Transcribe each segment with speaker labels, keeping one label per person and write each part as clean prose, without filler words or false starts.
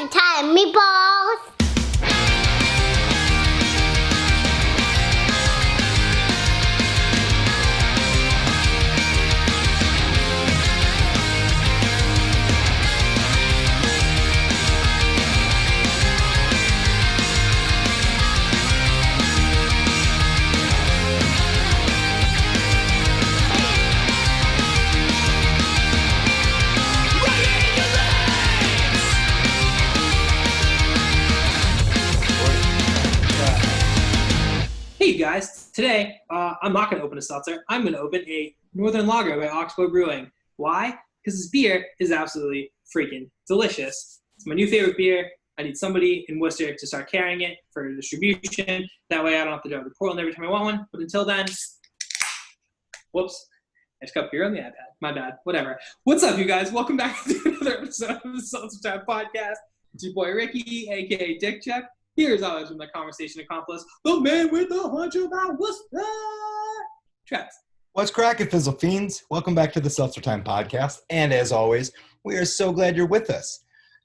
Speaker 1: Seltzer Time, meatballs!
Speaker 2: Hey you guys, today I'm not going to open a seltzer. I'm going to open a Northern Lager by Oxbow Brewing. Why? Because this beer is absolutely freaking delicious. It's my new favorite beer. I need somebody in Worcester to start carrying it for distribution. That way I don't have to drive to Portland every time I want one. But until then, whoops, I just got beer on the iPad. My bad. Whatever. What's up, you guys? Welcome back to another episode of the Seltzer Time podcast. It's your boy Ricky, aka Dick Check. Here as always with my conversation accomplice, the man with the hunch about Worcester, Travis.
Speaker 3: What's cracking, Fizzle Fiends? Welcome back to the Seltzer Time podcast. And as always, we are so glad you're with us.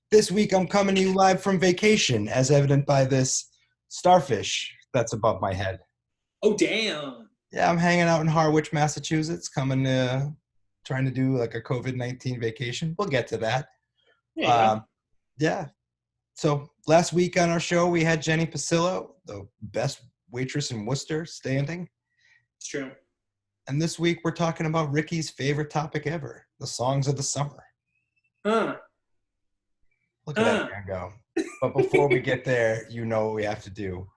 Speaker 3: This week, I'm coming to you live from vacation, as evident by this starfish that's above my head.
Speaker 2: Oh, damn.
Speaker 3: Yeah, I'm hanging out in Harwich, Massachusetts, trying to do like a COVID-19 vacation. We'll get to that. Yeah. So last week on our show, we had Jenny Pasillo, the best waitress in Worcester, standing.
Speaker 2: It's true.
Speaker 3: And this week, we're talking about Ricky's favorite topic ever, the songs of the summer. Look at that man go. But before we get there, you know what we have to do.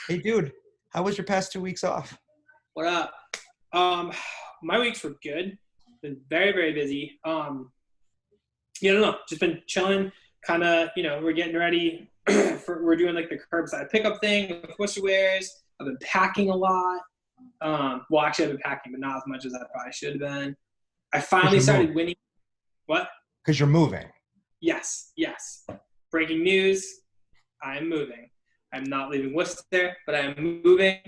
Speaker 3: Hey, dude, how was your past 2 weeks off?
Speaker 2: What up? My weeks were good. Been very, very busy. I don't know. Just been chilling. Kind of, we're getting ready we're doing like the curbside pickup thing with Worcester Wares. I've been packing a lot. Well, actually, I've been packing, but not as much as I probably should have been. I finally started winning. What?
Speaker 3: Because you're moving.
Speaker 2: Yes. Breaking news. I am moving. I'm not leaving Worcester, but I am moving.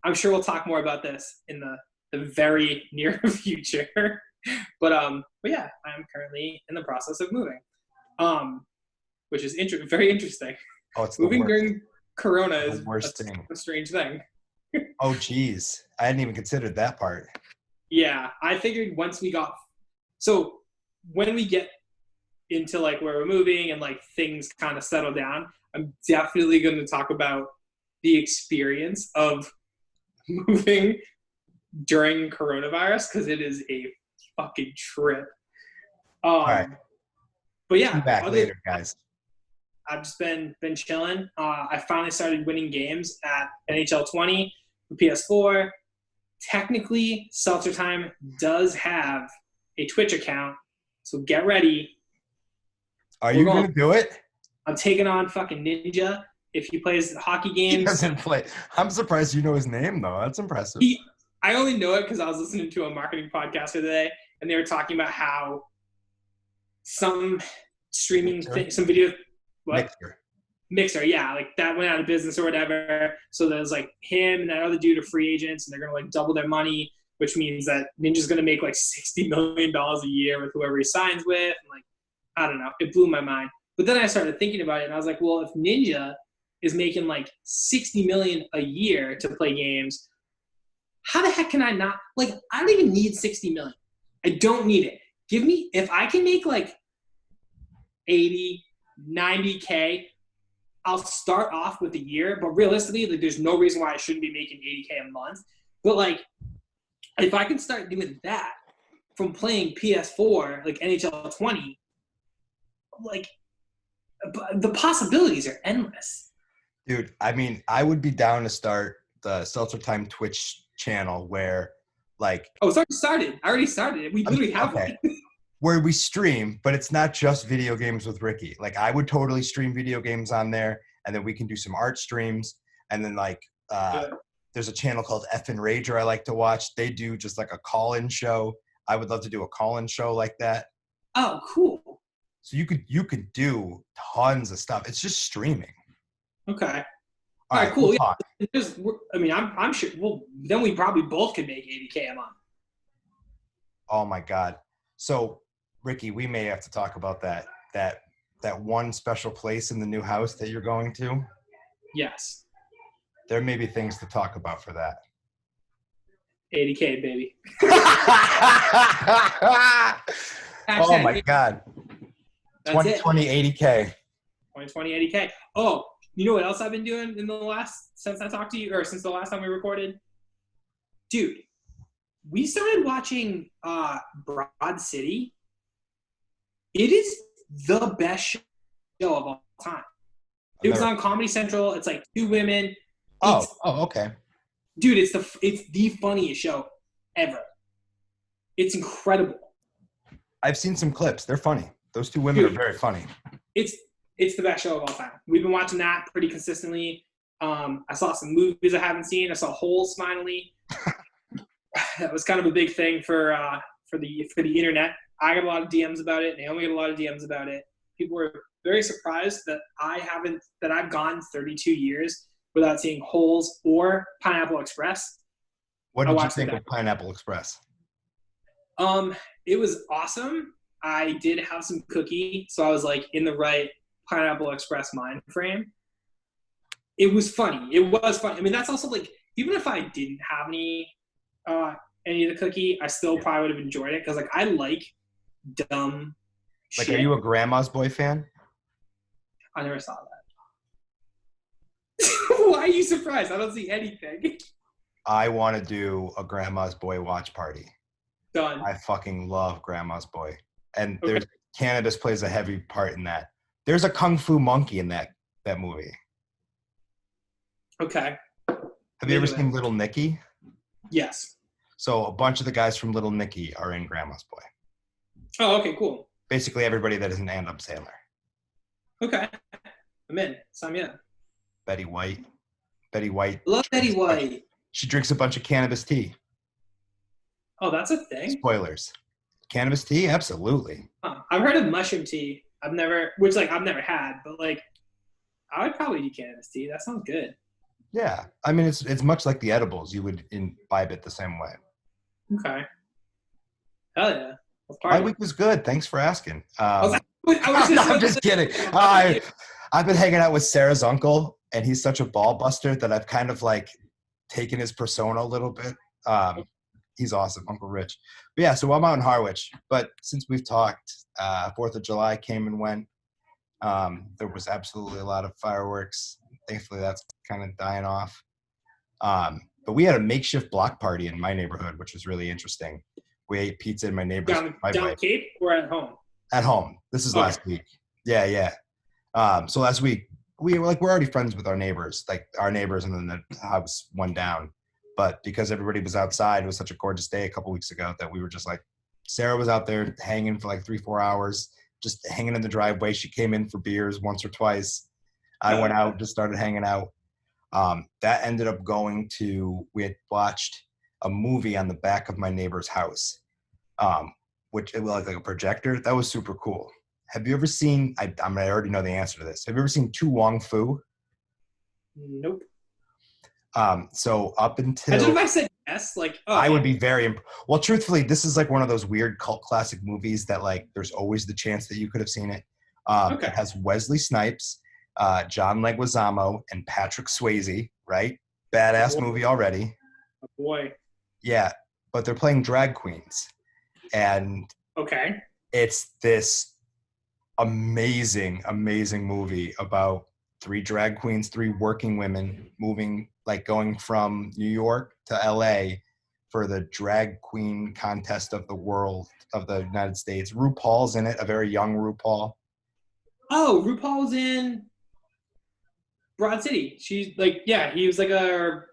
Speaker 2: I'm sure we'll talk more about this in the very near future. But yeah, I'm currently in the process of moving. Which is very interesting.
Speaker 3: Oh, it's
Speaker 2: moving during Corona is
Speaker 3: a
Speaker 2: strange thing.
Speaker 3: Oh, geez. I hadn't even considered that part.
Speaker 2: Yeah, I figured when we get into like where we're moving and like things kind of settle down, I'm definitely going to talk about the experience of moving during coronavirus because it is a fucking trip.
Speaker 3: All right.
Speaker 2: But yeah,
Speaker 3: back later, guys.
Speaker 2: I've just been chilling. I finally started winning games at NHL 20 for PS4. Technically, Seltzer Time does have a Twitch account, so get ready.
Speaker 3: Are you going to do it?
Speaker 2: I'm taking on fucking Ninja. If he plays hockey games.
Speaker 3: He doesn't play. I'm surprised you know his name, though. That's impressive.
Speaker 2: I only know it because I was listening to a marketing podcast the other day, and they were talking about how some streaming thing, some video, what? Mixer, yeah, like that went out of business or whatever. So there's like him and that other dude are free agents, and they're gonna like double their money, which means that Ninja's gonna make like $60 million a year with whoever he signs with. And like, I don't know, it blew my mind. But then I started thinking about it, and I was like, well, if Ninja is making like $60 million a year to play games, how the heck can I not? Like, I don't even need $60 million. I don't need it. Give me, if I can make like 80, 90K, I'll start off with a year, but realistically, like there's no reason why I shouldn't be making 80K a month. But like, if I can start doing that from playing PS4, like NHL 20, like the possibilities are endless.
Speaker 3: Dude, I mean, I would be down to start the Seltzer Time Twitch channel where like...
Speaker 2: Oh, it's already started. I already started it. We literally have one.
Speaker 3: Where we stream, but it's not just video games with Ricky. Like I would totally stream video games on there, and then we can do some art streams. And then like there's a channel called Effin' Rager I like to watch. They do just like a call-in show. I would love to do a call-in show like that.
Speaker 2: Oh, cool.
Speaker 3: So you could do tons of stuff. It's just streaming.
Speaker 2: Okay.
Speaker 3: All right,
Speaker 2: cool.
Speaker 3: Yeah.
Speaker 2: I'm sure. Well, then we probably both could make 80K a month.
Speaker 3: Oh my God. So Ricky, we may have to talk about that that one special place in the new house that you're going to,
Speaker 2: Yes.
Speaker 3: there may be things to talk about for that.
Speaker 2: 80K, baby.
Speaker 3: Oh my God.
Speaker 2: That's
Speaker 3: 2020 80K.
Speaker 2: 2020 80K. Oh, you know what else I've been doing since I talked to you, or since the last time we recorded? Dude, we started watching Broad City. It is the best show of all time. It was on Comedy Central. It's like two women.
Speaker 3: Oh, okay.
Speaker 2: Dude, it's the funniest show ever. It's incredible.
Speaker 3: I've seen some clips. They're funny. Those two women are very funny.
Speaker 2: It's the best show of all time. We've been watching that pretty consistently. I saw some movies I haven't seen. I saw Holes finally. That was kind of a big thing for the internet. I got a lot of DMs about it. Naomi got a lot of DMs about it. People were very surprised that I've gone 32 years without seeing Holes or Pineapple Express.
Speaker 3: What did you think of Pineapple Express?
Speaker 2: It was awesome. I did have some cookie, so I was like in the right Pineapple Express mind frame. It was funny. It was funny. I mean, that's also like, even if I didn't have any of the cookie, I still probably would have enjoyed it, because like I like dumb shit.
Speaker 3: Are you a Grandma's Boy fan?
Speaker 2: I never saw that. Why are you surprised? I don't see anything.
Speaker 3: I want to do a Grandma's Boy watch party.
Speaker 2: Done.
Speaker 3: I fucking love Grandma's Boy. And cannabis plays a heavy part in that. There's a kung fu monkey in that movie.
Speaker 2: Okay.
Speaker 3: Have you ever seen Little Nicky?
Speaker 2: Yes.
Speaker 3: So a bunch of the guys from Little Nicky are in Grandma's Boy.
Speaker 2: Oh, okay, cool.
Speaker 3: Basically everybody that isn't Adam Sandler.
Speaker 2: Okay. I'm in. Sign me up.
Speaker 3: Betty White.
Speaker 2: Love Betty White.
Speaker 3: She drinks a bunch of cannabis tea.
Speaker 2: Oh, that's a thing?
Speaker 3: Spoilers. Cannabis tea? Absolutely.
Speaker 2: I've heard of mushroom tea. I've never had, but like, I would probably do cannabis tea. That sounds good.
Speaker 3: Yeah. I mean, it's much like the edibles. You would imbibe it the same way.
Speaker 2: Okay. Hell yeah.
Speaker 3: My week was good. Thanks for asking.
Speaker 2: I'm
Speaker 3: just kidding. I've been hanging out with Sarah's uncle, and he's such a ball buster that I've kind of like taken his persona a little bit. He's awesome, Uncle Rich. But yeah, so I'm out in Harwich. But since we've talked, 4th of July came and went. There was absolutely a lot of fireworks. Thankfully, that's kind of dying off. But we had a makeshift block party in my neighborhood, which was really interesting. We ate pizza in my neighbor's
Speaker 2: down Cape or at home?
Speaker 3: At home. This is last week. Yeah. So last week, we're already friends with our neighbors, and then the house one down. But because everybody was outside, it was such a gorgeous day a couple weeks ago that we were just like, Sarah was out there hanging for like 3-4 hours, just hanging in the driveway. She came in for beers once or twice. I went out, just started hanging out. That ended up we had watched a movie on the back of my neighbor's house, which it was like a projector. That was super cool. Have you ever seen, I already know the answer to this. Have you ever seen Tu Wong Fu?
Speaker 2: Nope.
Speaker 3: So up until...
Speaker 2: Imagine if I said yes,
Speaker 3: I would be very... Well, truthfully, this is like one of those weird cult classic movies that like there's always the chance that you could have seen it. It has Wesley Snipes, John Leguizamo, and Patrick Swayze, right? Badass movie already.
Speaker 2: Oh boy.
Speaker 3: Yeah, but they're playing drag queens. And it's this amazing movie about 3 drag queens, 3 working women moving, like going from New York to LA for the drag queen contest of the world, of the United States. RuPaul's in it, a very young RuPaul.
Speaker 2: Oh, RuPaul's in Broad City. She's like, he was like what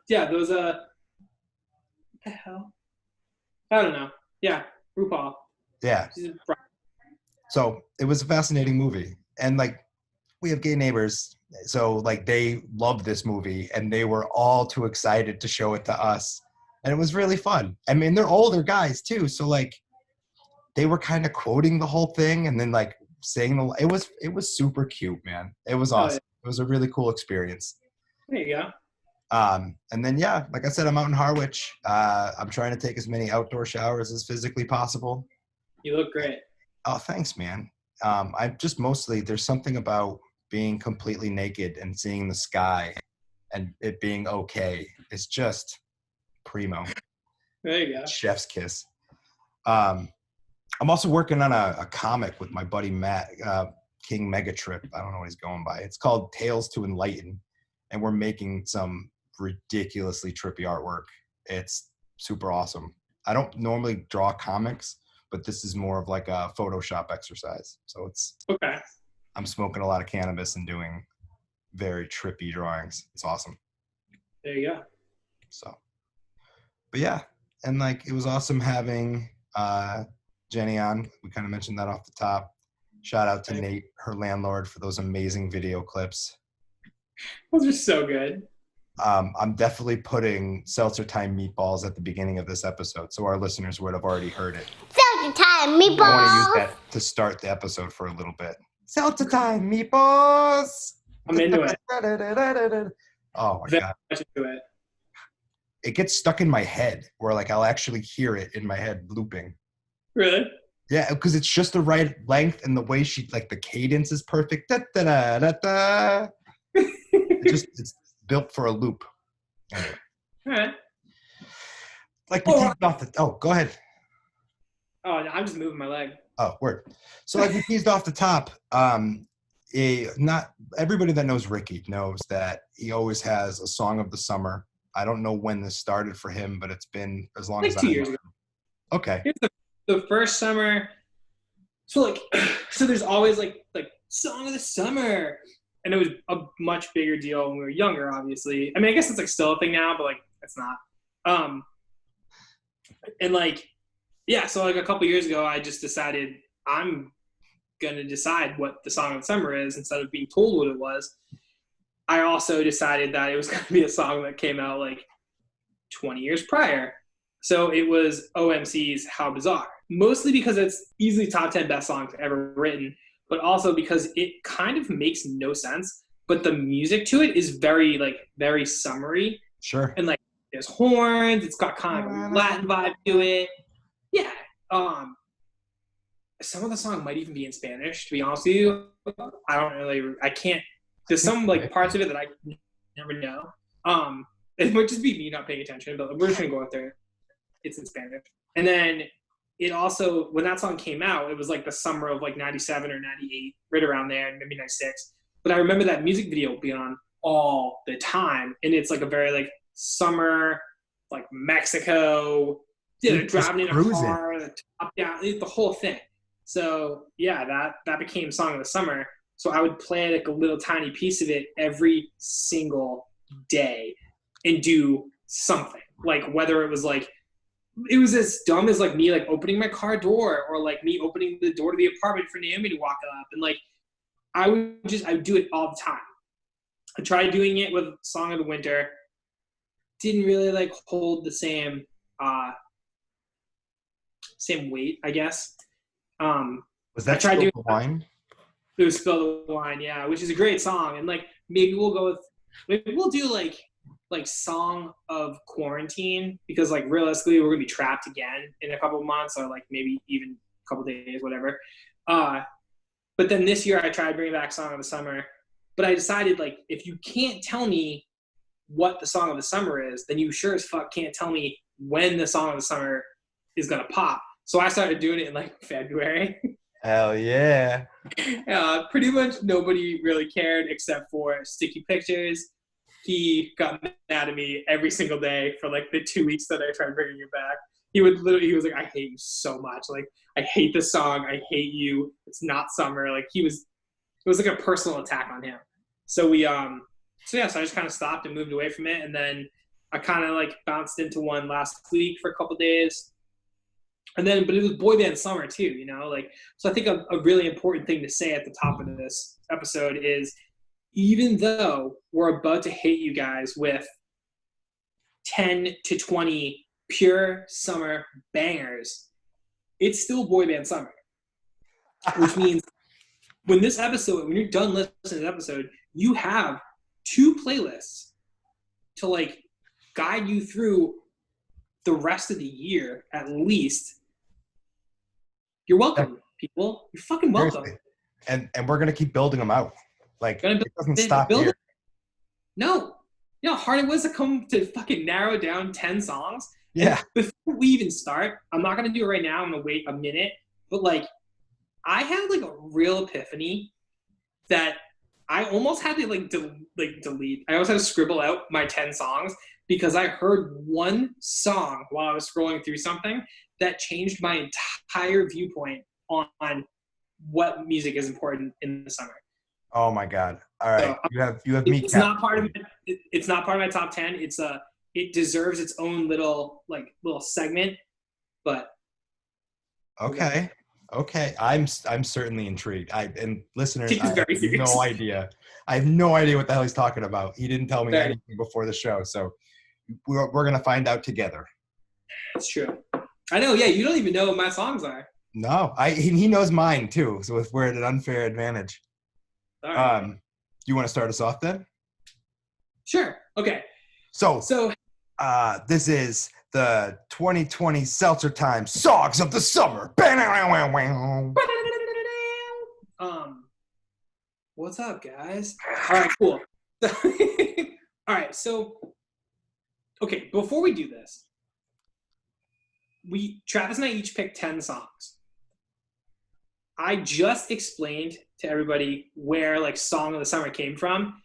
Speaker 2: the hell? I don't know. Yeah, RuPaul.
Speaker 3: Yeah. So it was a fascinating movie. And like, we have gay neighbors, so like they loved this movie and they were all too excited to show it to us. And it was really fun. I mean, they're older guys too. So like they were kind of quoting the whole thing and then like saying it was super cute, man. It was awesome. It was a really cool experience.
Speaker 2: There you go.
Speaker 3: And then, yeah, like I said, I'm out in Harwich. I'm trying to take as many outdoor showers as physically possible.
Speaker 2: You look great.
Speaker 3: Oh, thanks, man. I just mostly, there's something about being completely naked and seeing the sky and it being okay. It's just primo.
Speaker 2: There you go.
Speaker 3: Chef's kiss. I'm also working on a comic with my buddy Matt, King Megatrip. I don't know what he's going by. It's called Tales to Enlighten. And we're making some ridiculously trippy artwork. It's super awesome. I don't normally draw comics, but this is more of like a Photoshop exercise. So it's
Speaker 2: okay.
Speaker 3: I'm smoking a lot of cannabis and doing very trippy drawings. It's awesome.
Speaker 2: There you go.
Speaker 3: So, but yeah, and like it was awesome having Jenny on. We kind of mentioned that off the top. Shout out to Nate, her landlord, for those amazing video clips.
Speaker 2: Those are so good.
Speaker 3: I'm definitely putting Seltzer Time meatballs at the beginning of this episode, so our listeners would have already heard it.
Speaker 1: Seltzer Time meatballs.
Speaker 3: I want to use that to start the episode for a little bit. Seltzer Time meatballs.
Speaker 2: I'm into it.
Speaker 3: Oh my
Speaker 2: Very
Speaker 3: god!
Speaker 2: much into it.
Speaker 3: It gets stuck in my head, where like I'll actually hear it in my head looping.
Speaker 2: Really?
Speaker 3: Yeah, because it's just the right length and the way she like the cadence is perfect. Da, da, da, da, da. It's built for a loop. Anyway.
Speaker 2: All right.
Speaker 3: Like we teased off the. Oh, go ahead.
Speaker 2: Oh, I'm just moving my leg.
Speaker 3: Oh, word. So like we teased off the top. Not everybody that knows Ricky knows that he always has a song of the summer. I don't know when this started for him, but it's been as long as
Speaker 2: 2 years ago.
Speaker 3: Okay.
Speaker 2: Here's the first summer. So there's always like song of the summer, and it was a much bigger deal when we were younger. Obviously, I mean, I guess it's like still a thing now, but like it's not. And like, yeah. So like a couple years ago, I just decided I'm gonna decide what the song of the summer is instead of being told what it was. I also decided that it was going to be a song that came out like 20 years prior. So it was OMC's How Bizarre. Mostly because it's easily top 10 best songs ever written, but also because it kind of makes no sense. But the music to it is very summery.
Speaker 3: Sure.
Speaker 2: And like there's horns, it's got kind of a Latin vibe to it. Yeah. Some of the song might even be in Spanish, to be honest with you. I can't. There's some like parts of it that I never know. It might just be me not paying attention, but we're just gonna go out there. It's in Spanish. And then it also, when that song came out, it was like the summer of like 97 or 98, right around there, maybe 96. But I remember that music video being on all the time. And it's like a very like summer, like Mexico, driving in a car, the top down, the whole thing. So yeah, that became Song of the Summer. So I would play like a little tiny piece of it every single day and do something. Like whether it was like, it was as dumb as like me like opening my car door or like me opening the door to the apartment for Naomi to walk up. And like I would do it all the time. I tried doing it with Song of the Winter. Didn't really like hold the same weight, I guess.
Speaker 3: Was that Spill the Wine?
Speaker 2: It was Spill the Wine, yeah, which is a great song. And like maybe we'll do like Song of Quarantine, because like realistically we're gonna be trapped again in a couple of months, or like maybe even a couple of days, whatever. But then this year I tried bringing back Song of the Summer, but I decided like if you can't tell me what the Song of the Summer is, then you sure as fuck can't tell me when the Song of the Summer is gonna pop. So I started doing it in like February.
Speaker 3: Hell yeah.
Speaker 2: Pretty much nobody really cared except for Sticky Pictures. He got mad at me every single day for like the 2 weeks that I tried bringing it back. He was like, I hate you so much. Like, I hate this song. I hate you. It's not summer. Like it was like a personal attack on him. So so I just kind of stopped and moved away from it. And then I kind of like bounced into one last week for a couple days. And then, but it was boy band summer too, you know, like, so I think a really important thing to say at the top of this episode is, even though we're about to hit you guys with 10 to 20 pure summer bangers, it's still boy band summer, which means when you're done listening to this episode, you have 2 playlists to like guide you through the rest of the year, at least. You're welcome, people. You're fucking welcome.
Speaker 3: Seriously. And we're gonna keep building them out. Like it doesn't stop
Speaker 2: build
Speaker 3: here.
Speaker 2: it. No. You know how hard it was to come to fucking narrow down 10 songs?
Speaker 3: Yeah.
Speaker 2: And before we even start, I'm not gonna do it right now. I'm gonna wait a minute. But like, I had like a real epiphany that I almost had to like delete. I almost had to scribble out my 10 songs because I heard one song while I was scrolling through something that changed my entire viewpoint on what music is important in the summer.
Speaker 3: Oh my God! All right,
Speaker 2: So,
Speaker 3: you have me.
Speaker 2: It's not part of it's not part of my top 10. It deserves its own little segment, but
Speaker 3: okay. I'm certainly intrigued. And listeners, I have no idea. I have no idea what the hell he's talking about. He didn't tell me anything before the show, so we're gonna find out together.
Speaker 2: That's true. I know. Yeah, you don't even know what my songs are.
Speaker 3: No, he knows mine too. So we're at an unfair advantage.
Speaker 2: All right.
Speaker 3: Do you want to start us off then?
Speaker 2: Sure. Okay.
Speaker 3: So this is the 2020 Seltzer Time Songs of the Summer.
Speaker 2: What's up, guys? All right, cool. All right, so okay, before we do this, Travis and I each picked 10 songs. I just explained to everybody where like Song of the Summer came from,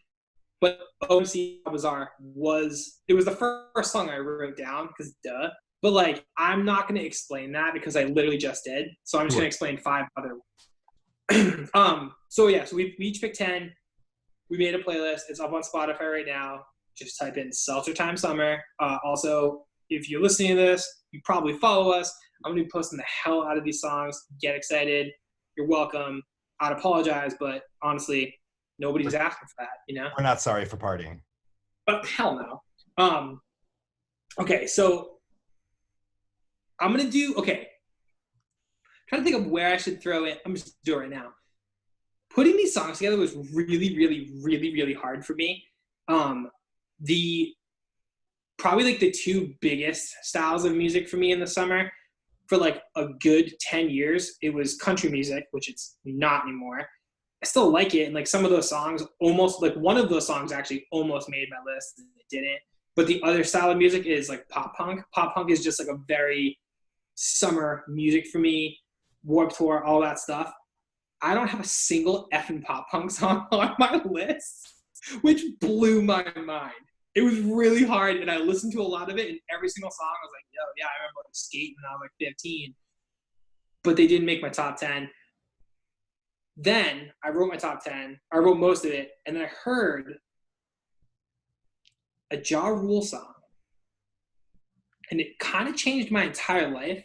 Speaker 2: but OMC Bazaar was the first song I wrote down because duh. But like I'm not going to explain that because I literally just did. So I'm just going to explain 5 other ones. So we each picked 10. We made a playlist. It's up on Spotify right now. Just type in Seltzer Time Summer. Also, if you're listening to this, you probably follow us. I'm going to be posting the hell out of these songs. Get excited. You're welcome. I'd apologize, but honestly, nobody's asking for that, you know?
Speaker 3: We're not sorry for partying.
Speaker 2: But hell no. Okay, so I'm going to do, trying to think of where I should throw it. I'm just doing it right now. Putting these songs together was really, really, really, really hard for me. Probably like the 2 biggest styles of music for me in the summer for like a good 10 years, it was country music, which it's not anymore. I still like it. And like some of those songs almost like one of those songs actually almost made my list and it didn't. But the other style of music is like pop punk. Pop punk is just like a very summer music for me. Warped Tour, all that stuff. I don't have a single effing pop punk song on my list, which blew my mind. It was really hard, and I listened to a lot of it, and every single song I was like, yo, yeah, I remember skating when I was like 15. But they didn't make my top 10. Then I wrote my top 10. I wrote most of it, and then I heard a Ja Rule song. And it kind of changed my entire life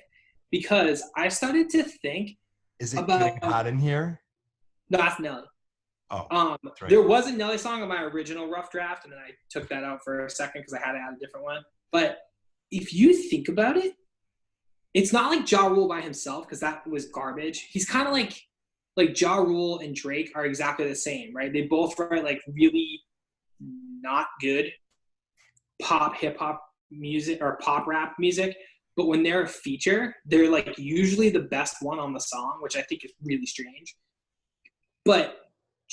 Speaker 2: because I started to think
Speaker 3: Is it getting hot in here?
Speaker 2: No, that's Nelly.
Speaker 3: Oh, that's right.
Speaker 2: There was a Nelly song on my original rough draft, and then I took that out for a second because I had to add a different one. But if you think about it, it's not like Ja Rule by himself because that was garbage. He's kind of like Ja Rule and Drake are exactly the same, right? They both write like really not good pop hip hop music or pop rap music, but when they're a feature, they're like usually the best one on the song, which I think is really strange. But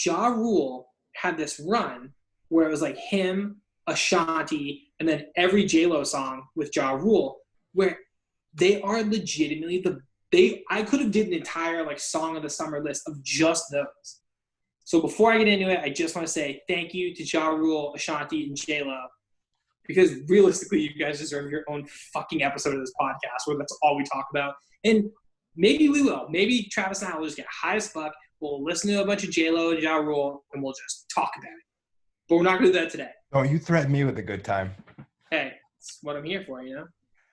Speaker 2: Ja Rule had this run where it was like him, Ashanti, and then every J-Lo song with Ja Rule, where they are legitimately I could have did an entire like song of the summer list of just those. So before I get into it, I just want to say thank you to Ja Rule, Ashanti, and J-Lo, because realistically, you guys deserve your own fucking episode of this podcast where that's all we talk about. And maybe we will. Maybe Travis and I will just get high as fuck. We'll listen to a bunch of J-Lo and Ja Rule, and we'll just talk about it. But we're not going to do that today.
Speaker 3: Oh, you threaten me with a good time.
Speaker 2: Hey, that's what I'm here for, you know?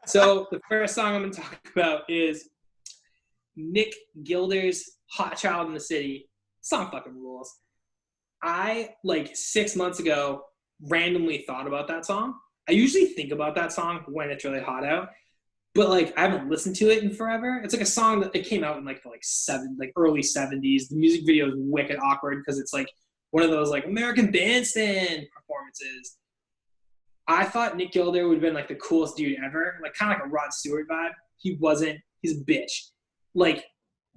Speaker 2: So the first song I'm going to talk about is Nick Gilder's Hot Child in the City. Song fucking rules. I, 6 months ago, randomly thought about that song. I usually think about that song when it's really hot out. But I haven't listened to it in forever. It's like a song that it came out in the early 70s. The music video is wicked awkward because it's one of those American Bandstand performances. I thought Nick Gilder would have been the coolest dude ever, kind of like a Rod Stewart vibe. He wasn't. He's a bitch.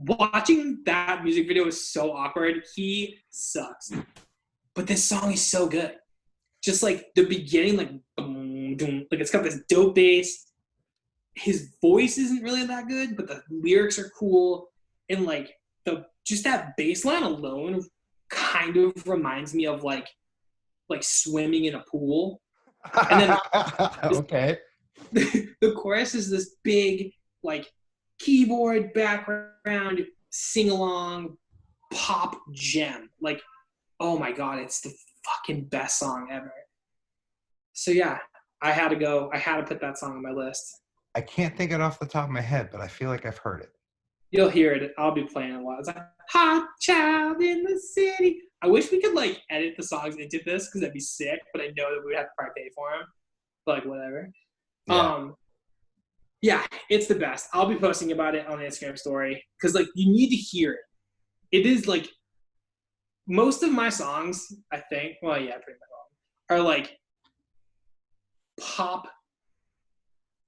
Speaker 2: watching that music video is so awkward. He sucks. But this song is so good. Just like the beginning, like boom, boom, like it's got this dope bass. His voice isn't really that good, but the lyrics are cool. And like just that bass line alone kind of reminds me of like swimming in a pool. And then
Speaker 3: okay.
Speaker 2: The chorus is this big like keyboard background sing along pop gem. Like, oh my god, it's the fucking best song ever. So yeah, I had to put that song on my list.
Speaker 3: I can't think it off the top of my head, but I feel like I've heard it.
Speaker 2: You'll hear it. I'll be playing it a lot. It's like hot child in the city. I wish we could like edit the songs into this because that'd be sick, but I know that we would have to probably pay for them. But like whatever.
Speaker 3: Yeah.
Speaker 2: Yeah, it's the best. I'll be posting about it on the Instagram story because like you need to hear it. It is like most of my songs, I think. Well, yeah, pretty much all are like pop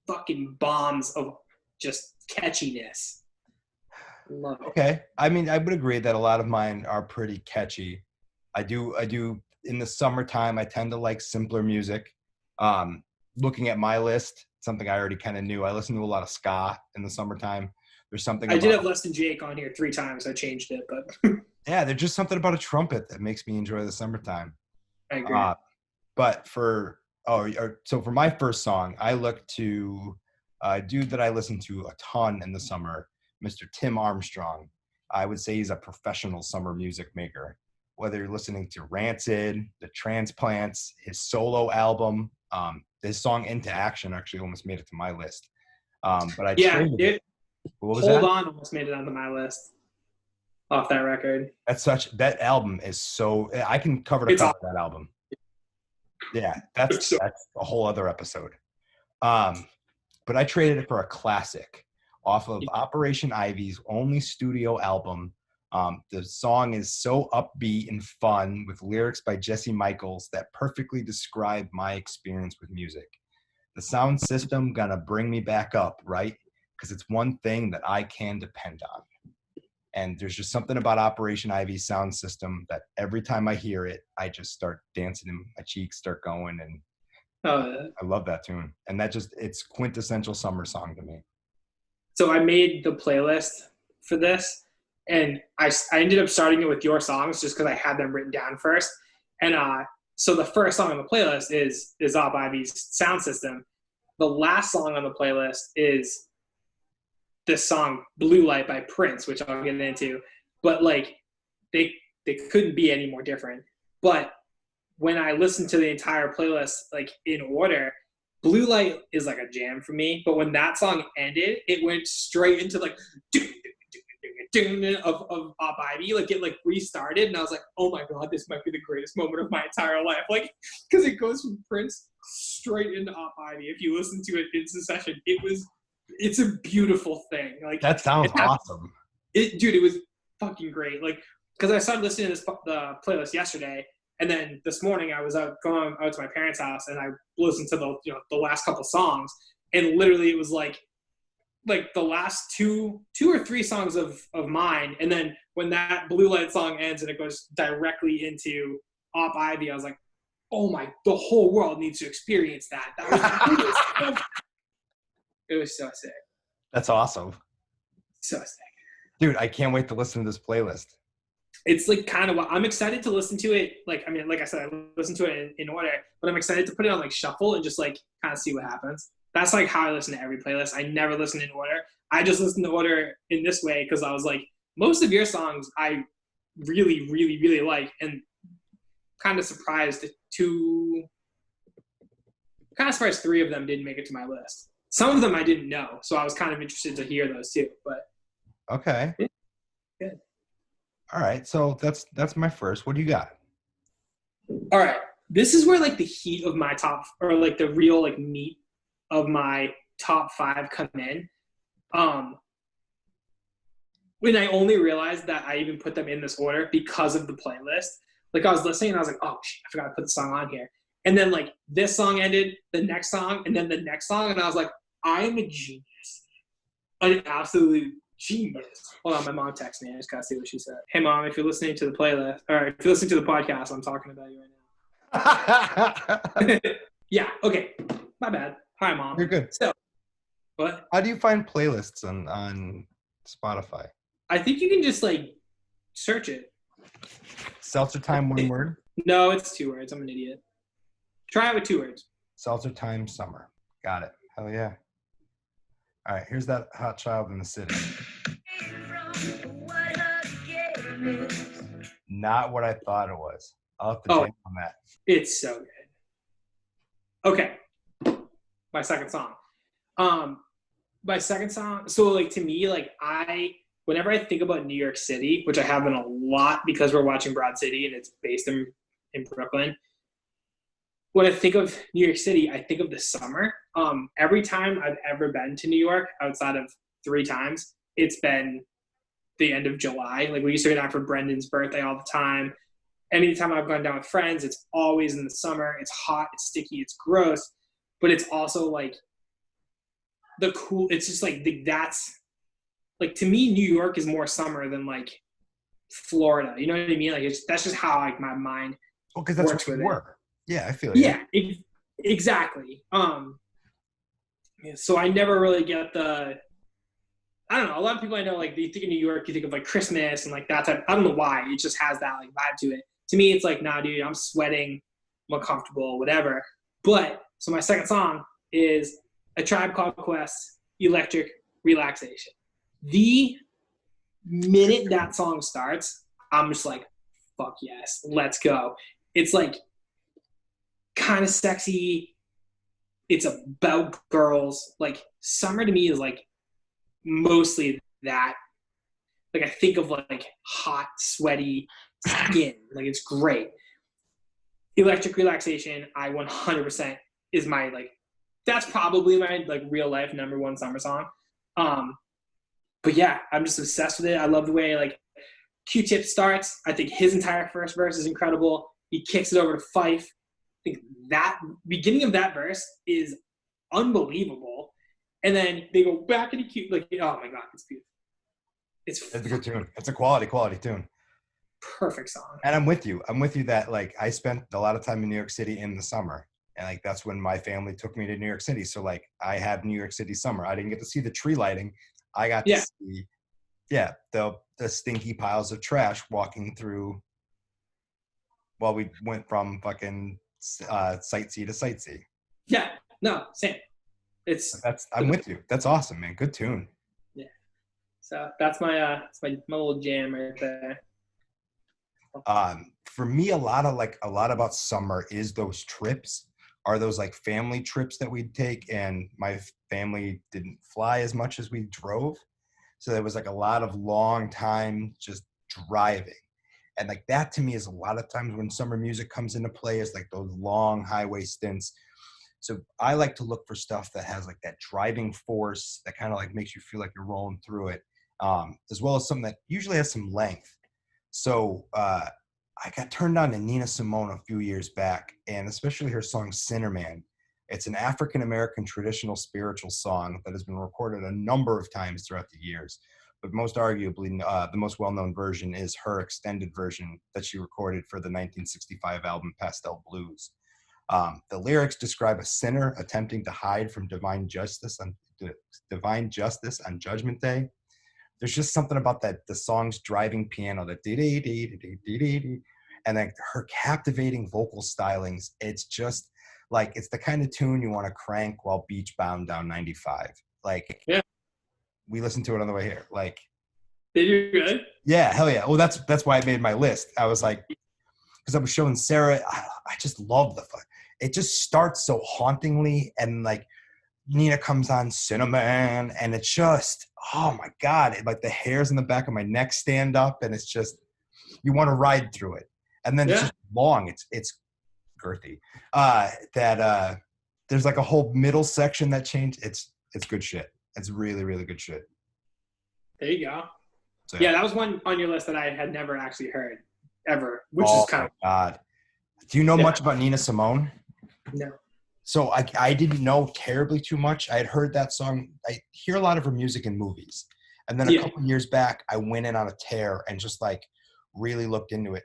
Speaker 2: fucking bombs of just catchiness. Love it.
Speaker 3: Okay. I mean, I would agree that a lot of mine are pretty catchy. I do in the summertime, I tend to like simpler music. Looking at my list, something I already kind of knew. I listen to a lot of ska in the summertime. There's something
Speaker 2: I did have Less Than Jake on here 3 times. I changed it, but
Speaker 3: yeah, there's just something about a trumpet that makes me enjoy the summertime.
Speaker 2: I agree.
Speaker 3: But for my first song, I look to a dude that I listen to a ton in the summer, Mr. Tim Armstrong. I would say he's a professional summer music maker. Whether you're listening to Rancid, The Transplants, his solo album, his song Into Action actually almost made it to my list. But I traded it. What was
Speaker 2: Hold On almost made it onto my list off that record.
Speaker 3: That album is so, I can cover to cover that album. Yeah, that's a whole other episode. But I traded it for a classic off of Operation Ivy's only studio album. The song is so upbeat and fun with lyrics by Jesse Michaels that perfectly describe my experience with music. The sound system gonna bring me back up, right? Because it's one thing that I can depend on. And there's just something about Operation Ivy's sound system that every time I hear it, I just start dancing and my cheeks start going. And I love that tune. And it's quintessential summer song to me.
Speaker 2: So I made the playlist for this. And I ended up starting it with your songs just because I had them written down first. And so the first song on the playlist is Op Ivy's Sound System. The last song on the playlist is this song Blue Light by Prince, which I'll get into. But like they couldn't be any more different. But when I listened to the entire playlist like in order, Blue Light is like a jam for me. But when that song ended, it went straight into like of Op Ivy, like it like restarted, and I was like, oh my god, this might be the greatest moment of my entire life, like because it goes from Prince straight into Op Ivy. If you listen to it in succession, it's a beautiful thing. Like
Speaker 3: that sounds awesome.
Speaker 2: Dude, it was fucking great. Like because I started listening to the playlist yesterday, and then this morning I was going out to my parents' house, and I listened to the last couple songs, and literally it was like the last two or three songs of mine, and then when that Blue Light song ends and it goes directly into Op Ivy, I was like, oh my, the whole world needs to experience that. It was so sick.
Speaker 3: That's awesome.
Speaker 2: So sick.
Speaker 3: Dude, I can't wait to listen to this playlist.
Speaker 2: It's like kind of what I'm excited to listen to it. Like, I mean, like I said, I listen to it in order, but I'm excited to put it on like shuffle and just like kind of see what happens. That's like how I listen to every playlist. I never listen in order. I just listen to order in this way because I was like, most of your songs I really, really, really like, and kind of surprised three of them didn't make it to my list. Some of them I didn't know, so I was kind of interested to hear those too. But
Speaker 3: okay,
Speaker 2: good.
Speaker 3: All right, so that's my first. What do you got?
Speaker 2: All right, this is where like the heat of my top, or like the real like meat of my top 5 come in. When I only realized that I even put them in this order because of the playlist. Like I was listening and I was like, oh shit, I forgot to put the song on here. And then like this song ended, the next song, and then the next song, and I was like, I am a genius. An absolute Genius. Hold on, my mom texted me. I just gotta see what she said. Hey, Mom, if you're listening to the playlist, or if you're listening to the podcast, I'm talking about you right now. Yeah, okay. My bad. Hi, Mom.
Speaker 3: You're good.
Speaker 2: So, what?
Speaker 3: How do you find playlists on Spotify?
Speaker 2: I think you can just, like, search it.
Speaker 3: Seltzer Time, one word?
Speaker 2: No, it's 2 words. I'm an idiot. Try it with 2 words.
Speaker 3: Seltzer Time Summer. Got it. Hell yeah. All right, here's that Hot Child in the City. Not what I thought it was. I'll have to jam on that.
Speaker 2: It's so good. Okay. My second song. So, like, to me, like, whenever I think about New York City, which I have been a lot because we're watching Broad City and it's based in Brooklyn, when I think of New York City, I think of the summer. Every time I've ever been to New York, outside of 3 times, it's been the end of July. Like, we used to go down for Brendan's birthday all the time. Anytime I've gone down with friends, it's always in the summer. It's hot, it's sticky, it's gross, but it's also like it's just like that's like, to me, New York is more summer than like Florida. You know what I mean? Like, that's just how like my mind
Speaker 3: because that's
Speaker 2: works
Speaker 3: what
Speaker 2: with
Speaker 3: you
Speaker 2: it.
Speaker 3: were. Yeah, I feel you.
Speaker 2: Yeah, exactly. So I never really get I don't know. A lot of people I know, like, they think of New York, you think of like Christmas and like that type. I don't know why. It just has that like vibe to it. To me, it's like, nah, dude, I'm sweating, I'm uncomfortable, whatever. But so my second song is A Tribe Called Quest, Electric Relaxation. The minute that song starts, I'm just like, fuck yes, let's go. It's like kind of sexy. It's about girls. Like, summer to me is like mostly that. Like, I think of like hot, sweaty skin. Like, it's great. Electric Relaxation, I 100% is my, like, that's probably my like real life #1 summer song. But yeah, I'm just obsessed with it. I love the way like Q-Tip starts. I think his entire first verse is incredible. He kicks it over to Fife. I think that beginning of that verse is unbelievable. And then they go back into Q, like, oh my God, it's beautiful. It's
Speaker 3: a good tune. It's a quality tune.
Speaker 2: Perfect song.
Speaker 3: And I'm with you that like I spent a lot of time in New York City in the summer. And like that's when my family took me to New York City. So like I have New York City summer. I didn't get to see the tree lighting. I got to see the stinky piles of trash walking through while we went from fucking sightsee to sightsee.
Speaker 2: Yeah, no, same.
Speaker 3: I'm with you. That's awesome, man. Good tune.
Speaker 2: Yeah. So that's my little jam right there.
Speaker 3: For me, a lot about summer is those trips. Are those like family trips that we'd take, and my family didn't fly as much as we drove, so there was like a lot of long time just driving, and like that to me is a lot of times when summer music comes into play is like those long highway stints. So I like to look for stuff that has like that driving force that kind of like makes you feel like you're rolling through it, as well as something that usually has some length. So I got turned on to Nina Simone a few years back, and especially her song Sinner Man. It's an African-American traditional spiritual song that has been recorded a number of times throughout the years. But most arguably, the most well-known version is her extended version that she recorded for the 1965 album Pastel Blues. The lyrics describe a sinner attempting to hide from divine justice on Judgment Day. There's just something about the song's driving piano, the dee-dee-dee-dee-dee-dee-dee, and then her captivating vocal stylings. It's just like, it's the kind of tune you want to crank while beach bound down 95. Like, yeah, we listened to it on the way here. Like,
Speaker 2: did you really?
Speaker 3: Yeah, hell yeah. Well, that's why I made my list. I was like, because I was showing Sarah, I just love it just starts so hauntingly, and like Nina comes on Cinnamon, and it's just, oh my God, like the hairs in the back of my neck stand up, and it's just, you want to ride through it. And then it's just long. It's girthy. There's like a whole middle section that changed. It's good shit. It's really, really good shit.
Speaker 2: There you go. So, yeah, that was one on your list that I had never actually heard ever, which is kind of.
Speaker 3: Oh my God. Do you know much about Nina Simone?
Speaker 2: No.
Speaker 3: So I didn't know terribly too much. I had heard that song. I hear a lot of her music in movies. And then a couple years back, I went in on a tear and just like really looked into it.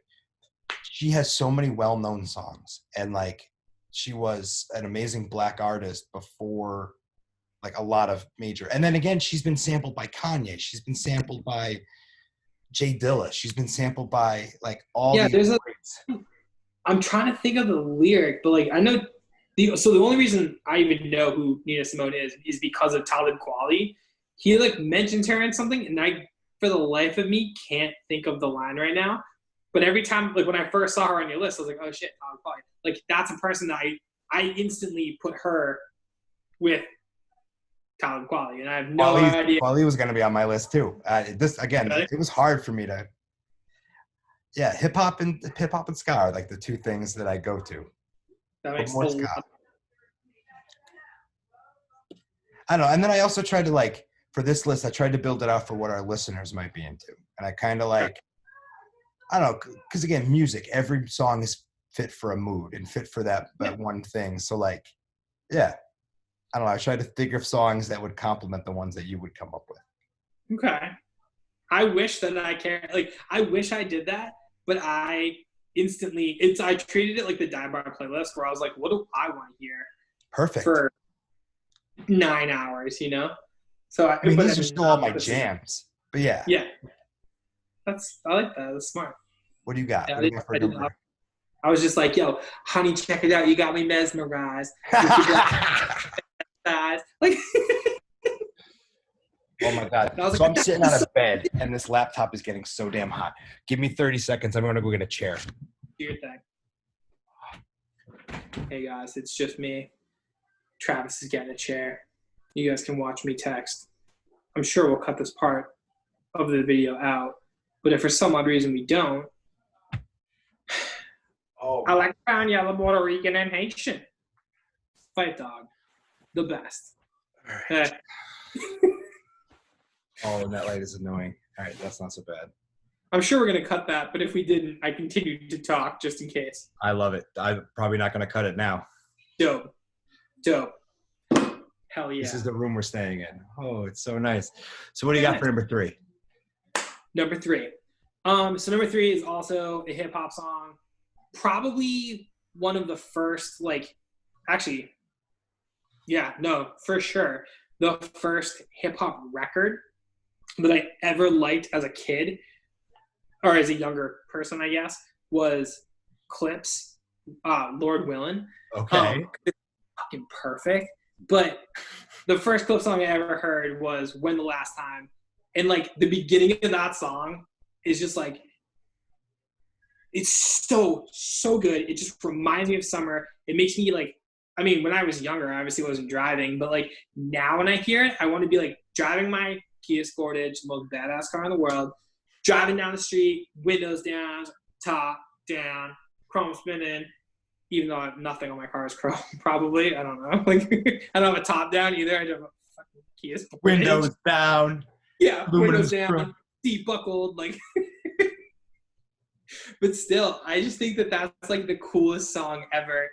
Speaker 3: She has so many well-known songs, and like she was an amazing Black artist before like a lot of major. And then again, she's been sampled by Kanye. She's been sampled by Jay Dilla. She's been sampled by like all these greats.
Speaker 2: I'm trying to think of the lyric, but like I know the only reason I even know who Nina Simone is because of Talib Kweli. He like mentions her in something, and I, for the life of me, can't think of the line right now. But every time, like when I first saw her on your list, I was like, oh shit, Talib Kweli. Like that's a person that I instantly put her with Talib Kweli, and I have no idea.
Speaker 3: Kweli was going to be on my list too. This again,
Speaker 2: really?
Speaker 3: It was hard for me to. Yeah, hip hop and ska are like the two things that I go to.
Speaker 2: That makes
Speaker 3: more ska. I don't know, and then I also tried to like for this list, I tried to build it out for what our listeners might be into, and I kind of like, I don't know, because again, music, every song is fit for a mood and fit for that one thing. So like, yeah. I don't know. I tried to think of songs that would complement the ones that you would come up with.
Speaker 2: Okay. I wish that I wish I did that, but I treated it like the Dive Bar playlist where I was like, what do I want to hear?
Speaker 3: Perfect.
Speaker 2: For 9 hours, you know? So
Speaker 3: I mean, these are still all my jams, but yeah.
Speaker 2: Yeah. I like that. That's smart.
Speaker 3: What do you got?
Speaker 2: Yeah, I was just like, yo, honey, check it out. You got me mesmerized. Like,
Speaker 3: oh my God. So I'm sitting on a bed and this laptop is getting so damn hot. Give me 30 seconds. I'm going to go get a chair.
Speaker 2: Do your thing. Hey guys, it's just me. Travis is getting a chair. You guys can watch me text. I'm sure we'll cut this part of the video out, but if for some odd reason we don't, I like brown, yellow, Puerto Rican, and Haitian. Fight dog. The best.
Speaker 3: All right. Oh, and that light is annoying. All right, that's not so bad.
Speaker 2: I'm sure we're going to cut that, but if we didn't, I continued to talk just in case.
Speaker 3: I love it. I'm probably not going to cut it now.
Speaker 2: Dope. Hell yeah.
Speaker 3: This is the room we're staying in. Oh, it's so nice. So what do you got for number 3?
Speaker 2: Number 3. So number 3 is also a hip-hop song. Probably one of the first, for sure. The first hip-hop record that I ever liked as a kid, or as a younger person, I guess, was Clips, Lord Willin'.
Speaker 3: Okay.
Speaker 2: It's fucking perfect. But the first Clips song I ever heard was When the Last Time. And, like, the beginning of that song is just, like, it's so good. It just reminds me of summer. It makes me, like, I mean, when I was younger, I obviously wasn't driving, but like now when I hear it, I want to be like driving my Kia Sportage, the most badass car in the world, driving down the street, windows down, top down, chrome spinning, even though nothing on my car is chrome, probably. I don't know. Like, I don't have a top down either. I just have a fucking Kia Sportage.
Speaker 3: Windows down.
Speaker 2: Yeah, windows down, seat buckled, like. But still, I just think that that's like the coolest song ever.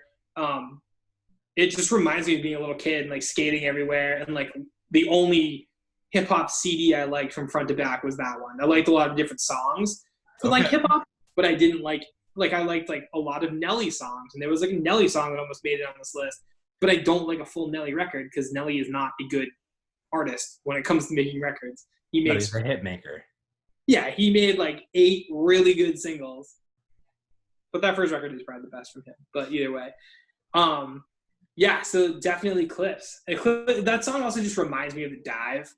Speaker 2: It just reminds me of being a little kid and like skating everywhere, and like the only hip hop CD I liked from front to back was that one. I liked a lot of different songs for like hip hop, but I didn't like I liked like a lot of Nelly songs, and there was like a Nelly song that almost made it on this list. But I don't like a full Nelly record because Nelly is not a good artist when it comes to making records.
Speaker 3: He's a hit maker.
Speaker 2: Yeah, he made like 8 really good singles, but that first record is probably the best from him. But either way, yeah, so definitely Clips. That song also just reminds me of the Dive.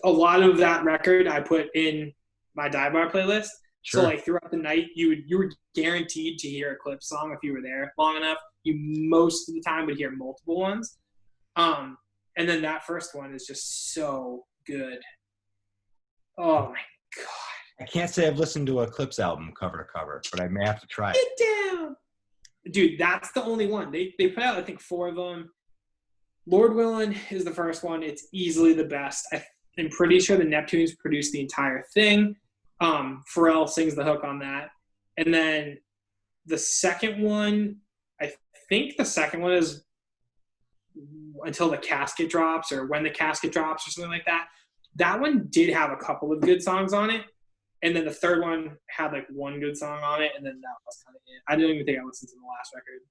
Speaker 2: A lot of that record I put in my Dive Bar playlist. Sure. So like throughout the night, you were guaranteed to hear a Clips song if you were there long enough. You most of the time would hear multiple ones. And then that first one is just so good. Oh my God.
Speaker 3: I can't say I've listened to a Clips album cover to cover, but I may have to try it.
Speaker 2: Get down. Dude, that's the only one. They put out, I think, 4 of them. Lord Willin' is the first one. It's easily the best. I'm pretty sure the Neptunes produced the entire thing. Pharrell sings the hook on that. And then the second one, I think the second one is Until the Casket Drops or When the Casket Drops or something like that. that one did have a couple of good songs on it. And then the third one had like one good song on it. And then that was kind of it. I didn't even think I listened to the last record.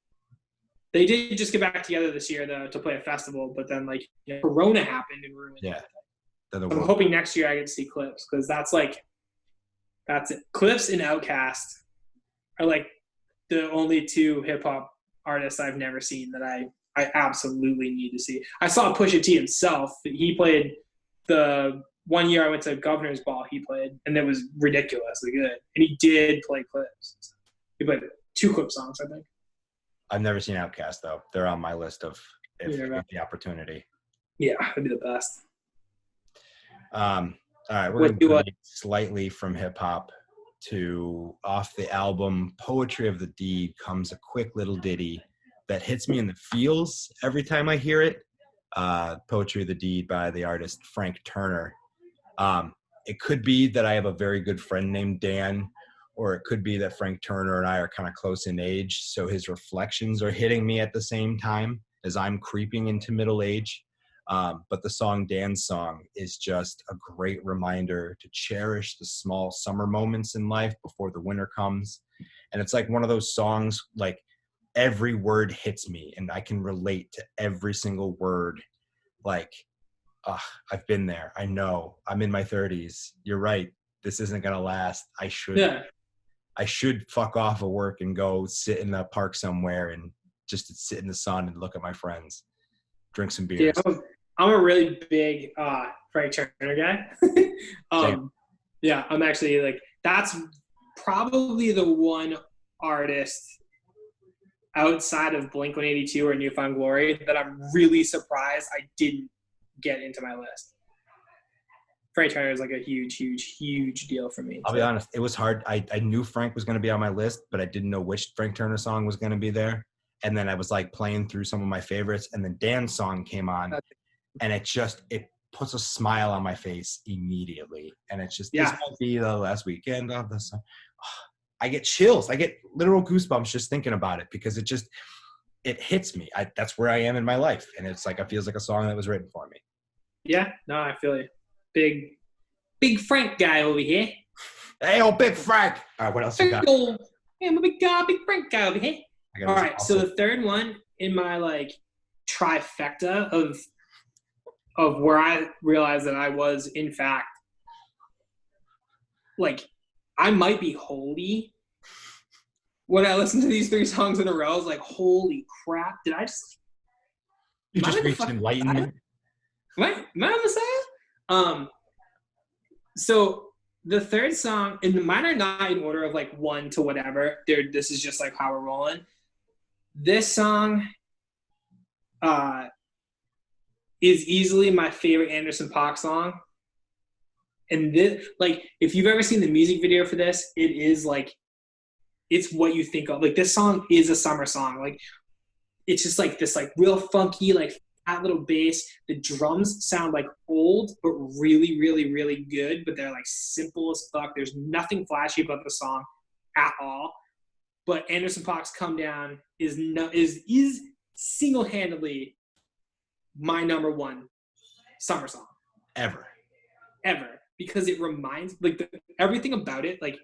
Speaker 2: They did just get back together this year though to play a festival, but then like Corona happened and ruined it. I'm hoping next year I get to see Clips, because that's it. Clips and Outkast are like the only two hip hop artists I've never seen that I absolutely need to see. I saw Pusha T himself. He played the one year I went to Governor's Ball. He played, and it was ridiculously good. And he did play Clips. He played 2 Clip songs, I think.
Speaker 3: I've never seen Outkast though. They're on my list of if the opportunity.
Speaker 2: Yeah, that'd be the best.
Speaker 3: All right, we're going to go slightly from hip hop to off the album Poetry of the Deed comes a quick little ditty that hits me in the feels every time I hear it. Poetry of the Deed by the artist Frank Turner. It could be that I have a very good friend named Dan, or it could be that Frank Turner and I are kind of close in age, so his reflections are hitting me at the same time as I'm creeping into middle age. But the song Dan's Song is just a great reminder to cherish the small summer moments in life before the winter comes. And it's like one of those songs, like every word hits me and I can relate to every single word. Like, I've been there. I know. I'm in my 30s. You're right. This isn't going to last. I should fuck off of work and go sit in the park somewhere and just sit in the sun and look at my friends, drink some beers.
Speaker 2: Yeah, I'm a really big Frank Turner guy. Yeah, I'm actually like, that's probably the one artist outside of Blink-182 or New Found Glory that I'm really surprised I didn't get into my list. Frank Turner is like a huge, huge, huge deal for me.
Speaker 3: I'll be honest, it was hard. I knew Frank was going to be on my list, but I didn't know which Frank Turner song was going to be there. And then I was like playing through some of my favorites, and then Dan's Song came on, and it puts a smile on my face immediately. And it's just, this might be the last weekend of the summer. I get chills. I get literal goosebumps just thinking about it, because it hits me. That's where I am in my life. And it's like, it feels like a song that was written for me.
Speaker 2: Yeah, no, I feel you. Big Frank guy over here.
Speaker 3: Hey, old Big Frank. All right, what else you got?
Speaker 2: Hey, I'm a big Frank guy over here. All right, so the third one in my like trifecta of where I realized that I was, in fact, like, I might be holy when I listen to these 3 songs in a row. I was like, holy crap, did I just...
Speaker 3: You just reached enlightenment?
Speaker 2: Am I on the side? So the third song, and mine are not in order of like 1 to whatever. This is just like how we're rolling. This song is easily my favorite Anderson .Paak song. And this, like, if you've ever seen the music video for this, it is like, it's what you think of. Like, this song is a summer song. Like, it's just like this, like, real funky, like, fat little bass. The drums sound like old, but really, really, really good. But they're like simple as fuck. There's nothing flashy about the song at all. But Anderson .Paak's Come Down is single-handedly my number 1 summer song
Speaker 3: ever,
Speaker 2: because it reminds, like, everything about it like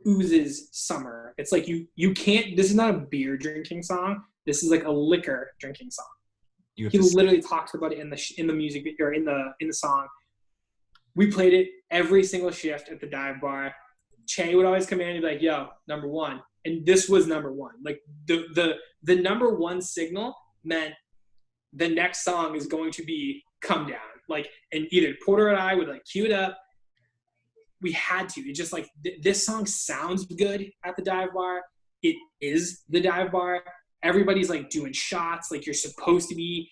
Speaker 2: oozes summer. It's like you can't. This is not a beer drinking song. This is like a liquor drinking song. He literally talks about it in the music video, or in the song. We played it every single shift at the dive bar. Che would always come in and be like, "Yo, number 1," and this was number 1. Like the number 1 signal meant the next song is going to be Come Down. Like, and either Porter and I would like cue it up. We had to. It just like this song sounds good at the dive bar. It is the dive bar. Everybody's like doing shots. Like, you're supposed to be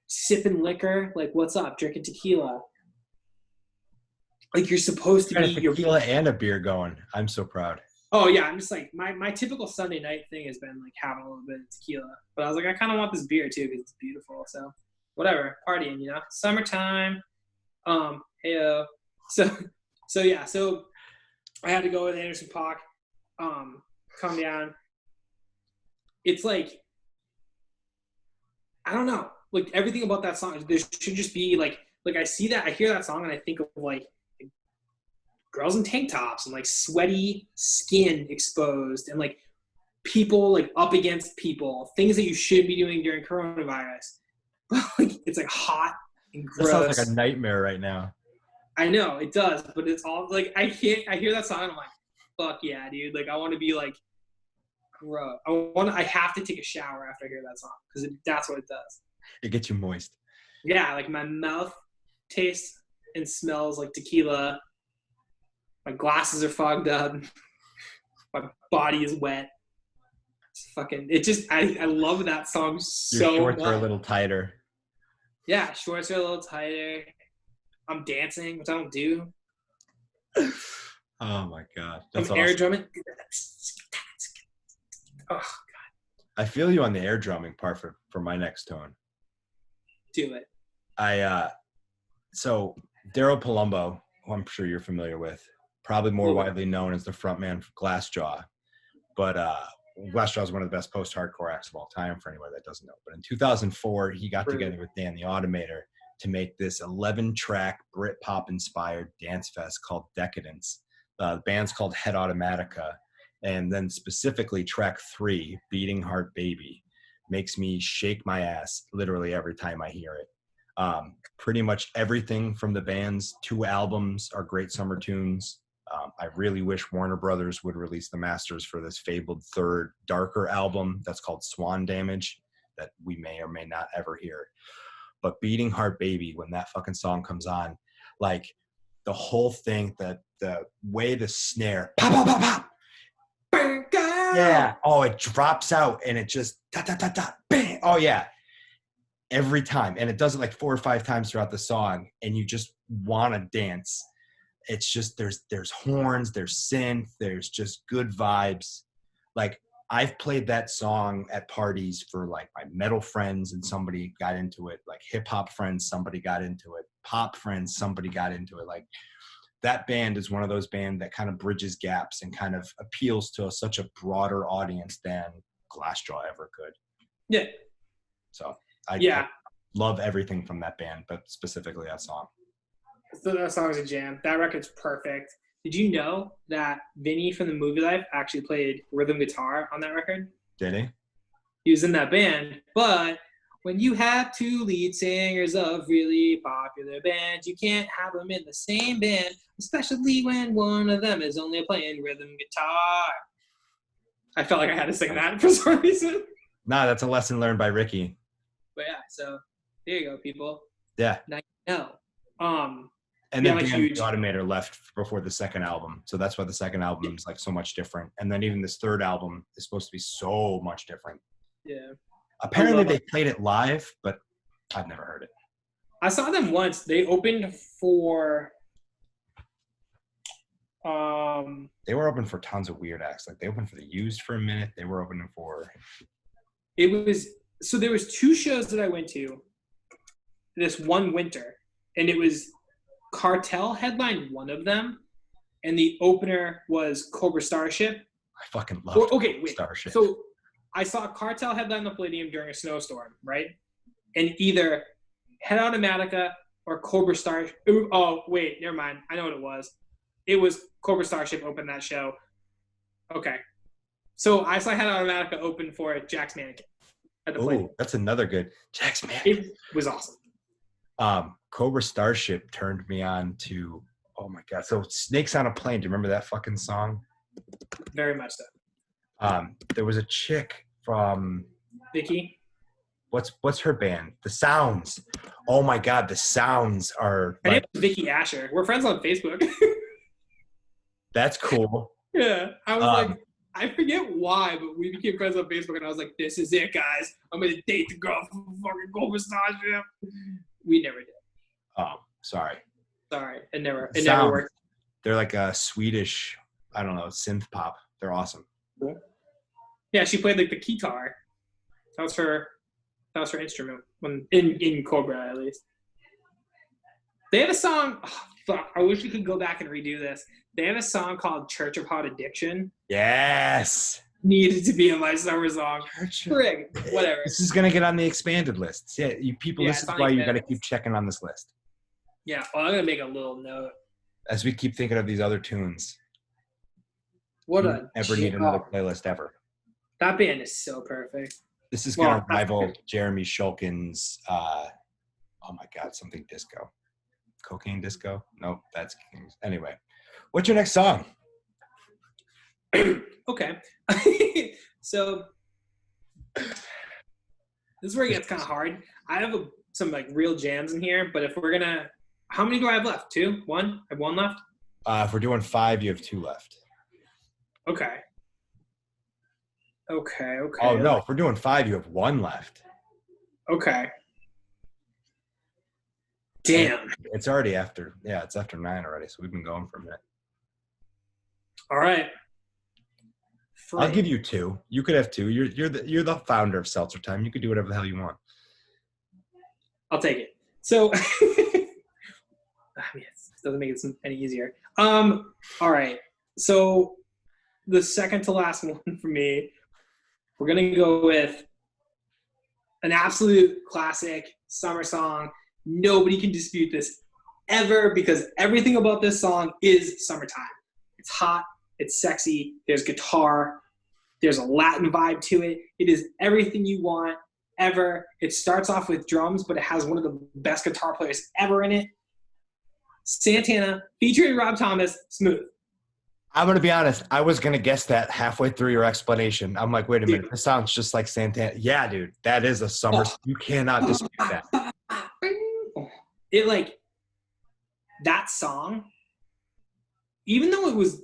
Speaker 2: sipping liquor. Like, what's up? Drinking tequila. Like, you're supposed to be
Speaker 3: tequila and a beer going. I'm so proud.
Speaker 2: Oh yeah, I'm just like my typical Sunday night thing has been like having a little bit of tequila. But I was like, I kind of want this beer too because it's beautiful. So whatever, partying, you know, summertime. Heyo. So yeah, so I had to go with Anderson .Paak. Come Down. It's like, I don't know, like everything about that song. There should just be like like I see that, I hear that song, and I think of like girls in tank tops and like sweaty skin exposed, and like people like up against people, things that you should be doing during coronavirus. But like it's like hot and gross.
Speaker 3: That sounds like a nightmare right now.
Speaker 2: I know it does, but it's all like I hear that song and I'm like, fuck yeah, dude. Like I want to be like gross. I have to take a shower after I hear that song because that's what it does.
Speaker 3: It gets you moist.
Speaker 2: Yeah, like my mouth tastes and smells like tequila. My glasses are fogged up. My body is wet. I love that song so much.
Speaker 3: Your shorts are a little tighter.
Speaker 2: Yeah, shorts are a little tighter. I'm dancing, which I don't do.
Speaker 3: Oh my God. That's
Speaker 2: I'm
Speaker 3: awesome.
Speaker 2: air drumming. Oh God.
Speaker 3: I feel you on the air drumming part for my next tone.
Speaker 2: Do it.
Speaker 3: So Daryl Palumbo, who I'm sure you're familiar with, probably more widely known as the frontman for Glassjaw, but Glassjaw is one of the best post-hardcore acts of all time for anyone that doesn't know. But in 2004, he got together with Dan the Automator to make this 11-track Britpop-inspired dance fest called Decadence. The band's called Head Automatica, and then specifically track 3, Beating Heart Baby, makes me shake my ass literally every time I hear it. Pretty much everything from the band's 2 albums are great summer tunes. I really wish Warner Brothers would release the masters for this fabled 3rd, darker album that's called Swan Damage that we may or may not ever hear. But Beating Heart Baby, when that fucking song comes on, like the whole thing, the way the snare, pop, pop, pop, pop. Yeah. Oh, it drops out and it just da da da da bang. Oh yeah. Every time. And it does it like 4 or 5 times throughout the song, and you just want to dance. It's just there's horns, there's synth, there's just good vibes. Like I've played that song at parties for like my metal friends and somebody got into it, like hip hop friends, somebody got into it, pop friends, somebody got into it. Like that band is one of those bands that kind of bridges gaps and kind of appeals to such a broader audience than Glassjaw ever could.
Speaker 2: Yeah.
Speaker 3: So I love everything from that band, but specifically that song.
Speaker 2: So that song's a jam. That record's perfect. Did you know that Vinny from the Movie Life actually played rhythm guitar on that record?
Speaker 3: Did he?
Speaker 2: He was in that band, but when you have 2 lead singers of really popular bands, you can't have them in the same band, especially when one of them is only playing rhythm guitar. I felt like I had to sing that for some reason.
Speaker 3: Nah, that's a lesson learned by Ricky.
Speaker 2: But yeah, so there you go, people.
Speaker 3: Yeah.
Speaker 2: Now you know.
Speaker 3: And then
Speaker 2: like
Speaker 3: Dan the Automator left before the 2nd album. So that's why the 2nd album is like so much different. And then even this 3rd album is supposed to be so much different.
Speaker 2: Yeah.
Speaker 3: Apparently they played it live, but I've never heard it.
Speaker 2: I saw them once. They opened for
Speaker 3: they were open for tons of weird acts. Like they opened for the Used for a minute. They were opening for
Speaker 2: there was 2 shows that I went to this one winter, and it was Cartel headlined one of them, and the opener was Cobra Starship.
Speaker 3: I fucking love Starship.
Speaker 2: So I saw Cartel headline the Palladium during a snowstorm, right? And either Head Automatica or Cobra Starship. Oh, wait, never mind. I know what it was. It was Cobra Starship opened that show. Okay. So I saw Head Automatica open for Jack's Mannequin at the Palladium.
Speaker 3: That's another good. Jack's Mannequin.
Speaker 2: It was awesome.
Speaker 3: Cobra Starship turned me on to, oh my God. So Snakes on a Plane. Do you remember that fucking song?
Speaker 2: Very much so.
Speaker 3: There was a chick from
Speaker 2: Vicky.
Speaker 3: What's her band? The Sounds. Oh my God, the Sounds are.
Speaker 2: Her name is Vicky Asher. We're friends on Facebook.
Speaker 3: That's cool.
Speaker 2: Yeah, I was like, I forget why, but we became friends on Facebook, and I was like, "This is it, guys. I'm gonna date the girl from fucking Cobra Starship." We never did.
Speaker 3: Oh, sorry.
Speaker 2: It never worked.
Speaker 3: They're like a Swedish, I don't know, synth pop. They're awesome.
Speaker 2: Cool. Yeah, she played like the guitar. That was her instrument when in Cobra, at least. They have a song. Oh, fuck! I wish we could go back and redo this. They have a song called "Church of Hot Addiction."
Speaker 3: Yes.
Speaker 2: Needed to be in my summer song. Frig, whatever.
Speaker 3: This is gonna get on the expanded list. Yeah, you people. This is why you got to keep checking on this list.
Speaker 2: Yeah, well, I'm gonna make a little note.
Speaker 3: As we keep thinking of these other tunes.
Speaker 2: What
Speaker 3: You
Speaker 2: a
Speaker 3: never need another playlist ever.
Speaker 2: That band is so perfect.
Speaker 3: This is gonna rival Jeremy Shulkin's oh my god, something disco. Cocaine disco? Nope, that's Kings. Anyway. What's your next song?
Speaker 2: Okay. So this is where it gets kind of hard. I have some like real jams in here, but if we're gonna, how many do I have left? 2? 1? I have 1 left.
Speaker 3: If we're doing 5, you have 2 left.
Speaker 2: Okay.
Speaker 3: Oh no, if we're doing 5, you have 1 left.
Speaker 2: Okay. Damn.
Speaker 3: It's already after. Yeah, it's after 9 already, so we've been going for a minute.
Speaker 2: All right.
Speaker 3: I'll give you 2. You could have 2. You're the founder of Seltzer Time. You could do whatever the hell you want.
Speaker 2: I'll take it. So, it doesn't make it any easier. All right. So, the second to last one for me, we're gonna go with an absolute classic summer song. Nobody can dispute this ever because everything about this song is summertime. It's hot. It's sexy. There's guitar. There's a Latin vibe to it. It is everything you want ever. It starts off with drums, but it has one of the best guitar players ever in it. Santana, featuring Rob Thomas, Smooth.
Speaker 3: I'm going to be honest. I was going to guess that halfway through your explanation. I'm like, wait a minute. This sounds just like Santana. Yeah, dude. That is a summer. You cannot dispute that.
Speaker 2: It like, that song, even though it was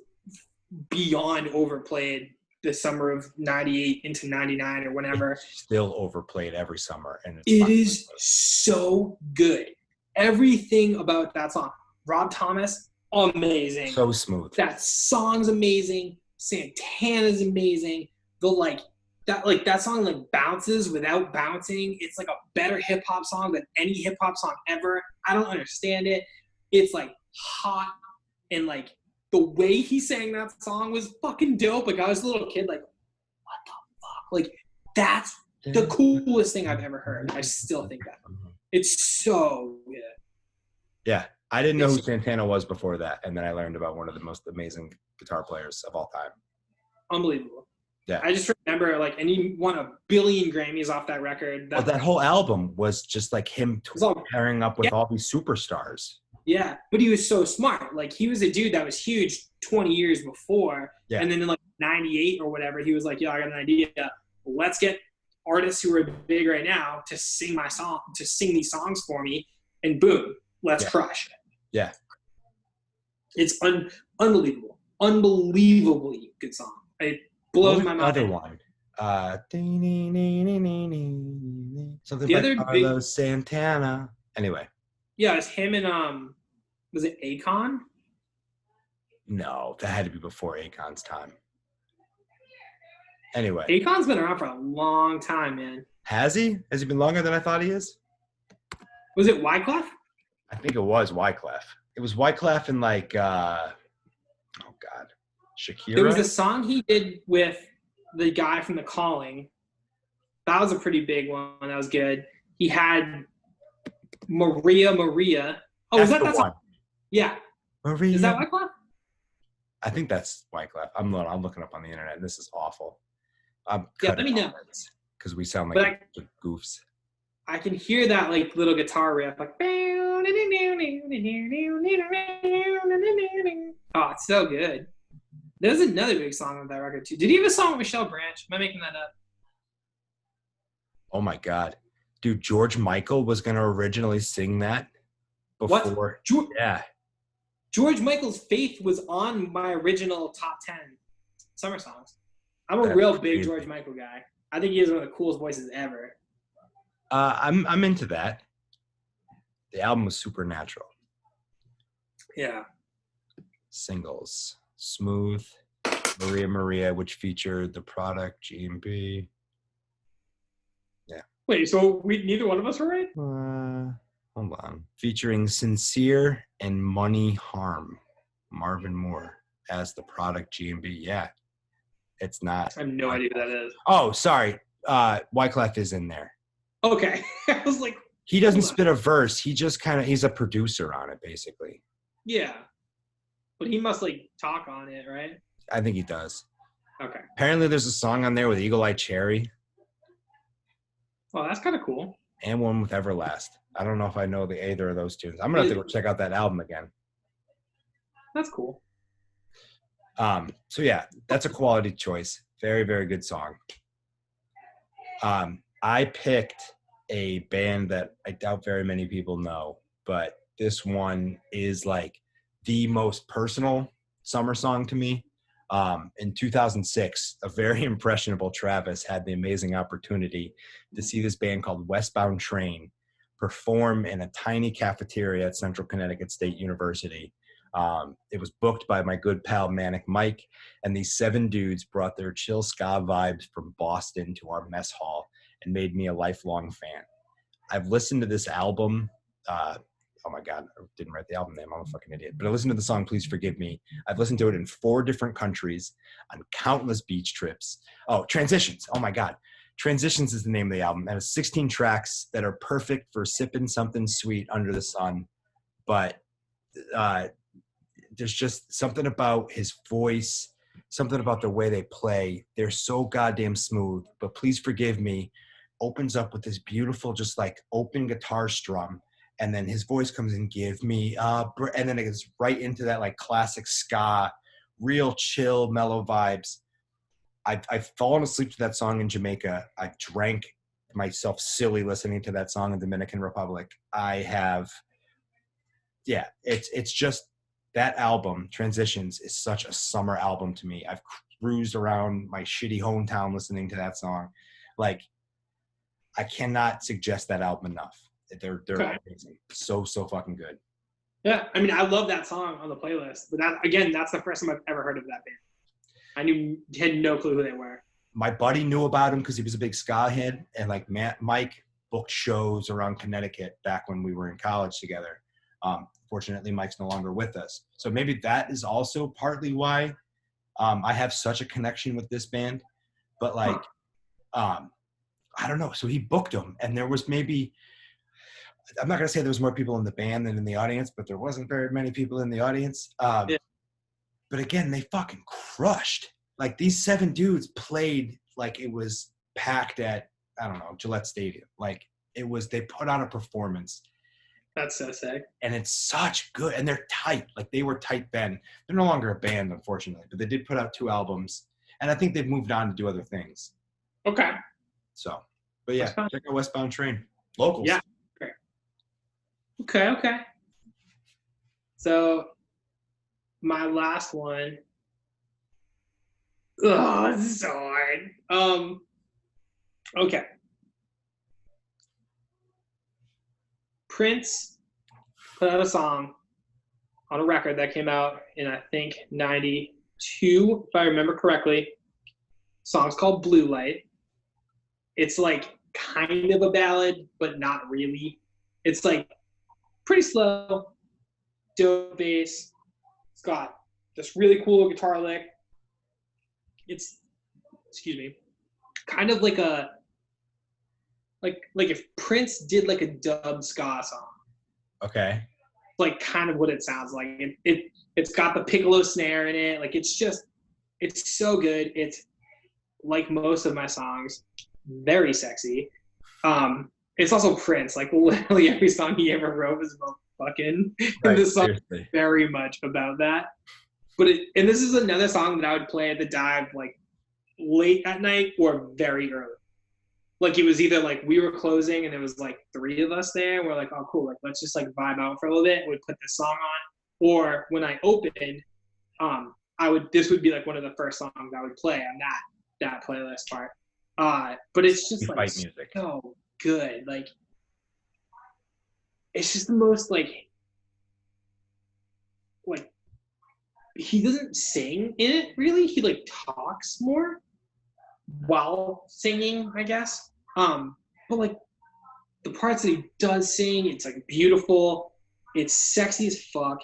Speaker 2: beyond overplayed the summer of 98 into 99 or whenever.
Speaker 3: It's still overplayed every summer. And
Speaker 2: it is so good. Everything about that song. Rob Thomas, amazing.
Speaker 3: So smooth.
Speaker 2: That song's amazing. Santana's amazing. That song bounces without bouncing. It's like a better hip hop song than any hip hop song ever. I don't understand it. It's like hot and like the way he sang that song was fucking dope. Like I was a little kid, like, what the fuck? Like that's the coolest thing I've ever heard. I still think that. It's so good.
Speaker 3: Yeah. I didn't know who Santana was before that, and then I learned about one of the most amazing guitar players of all time.
Speaker 2: Unbelievable.
Speaker 3: Yeah.
Speaker 2: I just remember, and he won 1 billion Grammys off that record.
Speaker 3: That whole album was just like him pairing up with all these superstars.
Speaker 2: Yeah, but he was so smart. Like, he was a dude that was huge 20 years before, and then in 98 or whatever, he was like, yo, I got an idea. Let's get artists who are big right now to sing my song, to sing these songs for me, and boom, let's crush.
Speaker 3: Yeah.
Speaker 2: It's unbelievable. Unbelievably good song. It blows my mind.
Speaker 3: Other one. Something
Speaker 2: the
Speaker 3: like Carlos Santana. Anyway.
Speaker 2: Yeah, it's him and was it Akon?
Speaker 3: No, that had to be before Akon's time. Anyway.
Speaker 2: Akon's been around for a long time, man.
Speaker 3: Has he? Has he been longer than I thought he is?
Speaker 2: Was it Wyclef?
Speaker 3: I think it was Wyclef. It was Wyclef and Shakira.
Speaker 2: There was a song he did with the guy from The Calling. That was a pretty big one. That was good. He had Maria. Oh, is that song? Yeah.
Speaker 3: Maria.
Speaker 2: Is that Wyclef?
Speaker 3: I think that's Wyclef. I'm looking up on the internet, and this is awful.
Speaker 2: Let me know.
Speaker 3: Because we sound like goofs.
Speaker 2: I can hear that little guitar riff, like. Oh, it's so good. There's another big song on that record too. Did he have a song with Michelle Branch? Am I making that up?
Speaker 3: Oh my God, dude! George Michael was gonna originally sing that before.
Speaker 2: What?
Speaker 3: Yeah.
Speaker 2: George Michael's "Faith" was on my original top 10 summer songs. I'm a real big George Michael guy. I think he has one of the coolest voices ever.
Speaker 3: I'm into that. The album was Supernatural.
Speaker 2: Yeah.
Speaker 3: Singles. Smooth. Maria, which featured The Product, G&B. Yeah.
Speaker 2: Wait, so neither one of us were right?
Speaker 3: Hold on. Featuring Sincere and Money Harm. Marvin Moore as The Product, G&B. Yeah. It's not.
Speaker 2: I have no idea who that is.
Speaker 3: Oh, sorry. Wyclef is in there.
Speaker 2: Okay. I was like,
Speaker 4: He doesn't spit a verse. He just he's a producer on it, basically.
Speaker 2: Yeah. But he must, like, talk on it, right?
Speaker 4: I think he does.
Speaker 2: Okay.
Speaker 4: Apparently there's a song on there with Eagle Eye Cherry.
Speaker 2: Well, that's kind of cool.
Speaker 4: And one with Everlast. I don't know if I know either of those tunes. I'm going to have to go check out that album again.
Speaker 2: That's cool.
Speaker 4: So, yeah, that's a quality choice. Very, very good song. I picked a band that I doubt very many people know, but this one is like the most personal summer song to me. In 2006, a very impressionable Travis had the amazing opportunity to see this band called Westbound Train perform in a tiny cafeteria at Central Connecticut State University. It was booked by my good pal Manic Mike, and these 7 dudes brought their chill ska vibes from Boston to our mess hall and made me a lifelong fan. I've listened to this album. Oh my God, I didn't write the album name. I'm a fucking idiot. But I listened to the song Please Forgive Me. I've listened to it in 4 different countries on countless beach trips. Oh, Transitions. Oh my God. Transitions is the name of the album. It has 16 tracks that are perfect for sipping something sweet under the sun. But there's just something about his voice, something about the way they play. They're so goddamn smooth. But Please Forgive Me opens up with this beautiful, just like open guitar strum. And then his voice comes in, give me up. And then it gets right into that like classic ska, real chill, mellow vibes. I've fallen asleep to that song in Jamaica. I drank myself silly listening to that song in Dominican Republic. It's just that album, Transitions, is such a summer album to me. I've cruised around my shitty hometown listening to that song. Like, I cannot suggest that album enough. They're amazing. So fucking good.
Speaker 2: Yeah, I mean, I love that song on the playlist. But that's the first time I've ever heard of that band. I had no clue who they were.
Speaker 4: My buddy knew about him because he was a big ska head, and like Mike booked shows around Connecticut back when we were in college together. Fortunately, Mike's no longer with us. So maybe that is also partly why I have such a connection with this band. But like, I don't know. So he booked them, and there was maybe, I'm not going to say there was more people in the band than in the audience, but there wasn't very many people in the audience. But again, they fucking crushed. Like, these 7 dudes played like it was packed at, I don't know, Gillette Stadium. Like, they put on a performance.
Speaker 2: That's so sick.
Speaker 4: And it's such good. And they're tight. Like, they were tight then. They're no longer a band, unfortunately. But they did put out 2 albums. And I think they've moved on to do other things.
Speaker 2: Okay.
Speaker 4: So, but yeah, check out Westbound Train. Locals.
Speaker 2: Yeah. Okay. So, my last one. Oh, this is so hard. Okay. Prince put out a song on a record that came out in, I think, 92, if I remember correctly. Song's called Blue Light. It's like kind of a ballad, but not really. It's like pretty slow, dope bass. It's got this really cool guitar lick. It's, kind of like a, like if Prince did like a dub ska song.
Speaker 4: Okay.
Speaker 2: Like kind of what it sounds like. It's got the piccolo snare in it. Like it's so good. It's like most of my songs, very sexy. It's also Prince. Like literally every song he ever wrote was about fucking.
Speaker 4: Right,
Speaker 2: and this song
Speaker 4: seriously.
Speaker 2: is very much about that. But and this is another song that I would play at the dive like late at night or very early. Like it was either like we were closing and there was like 3 of us there and we're like, oh cool, like let's just like vibe out for a little bit and we'd put this song on. Or when I opened, this would be like one of the first songs I would play on that playlist part. But it's just like
Speaker 4: music.
Speaker 2: So good. Like it's just the most like he doesn't sing in it really. He like talks more while singing, I guess. But like the parts that he does sing, it's like beautiful. It's sexy as fuck.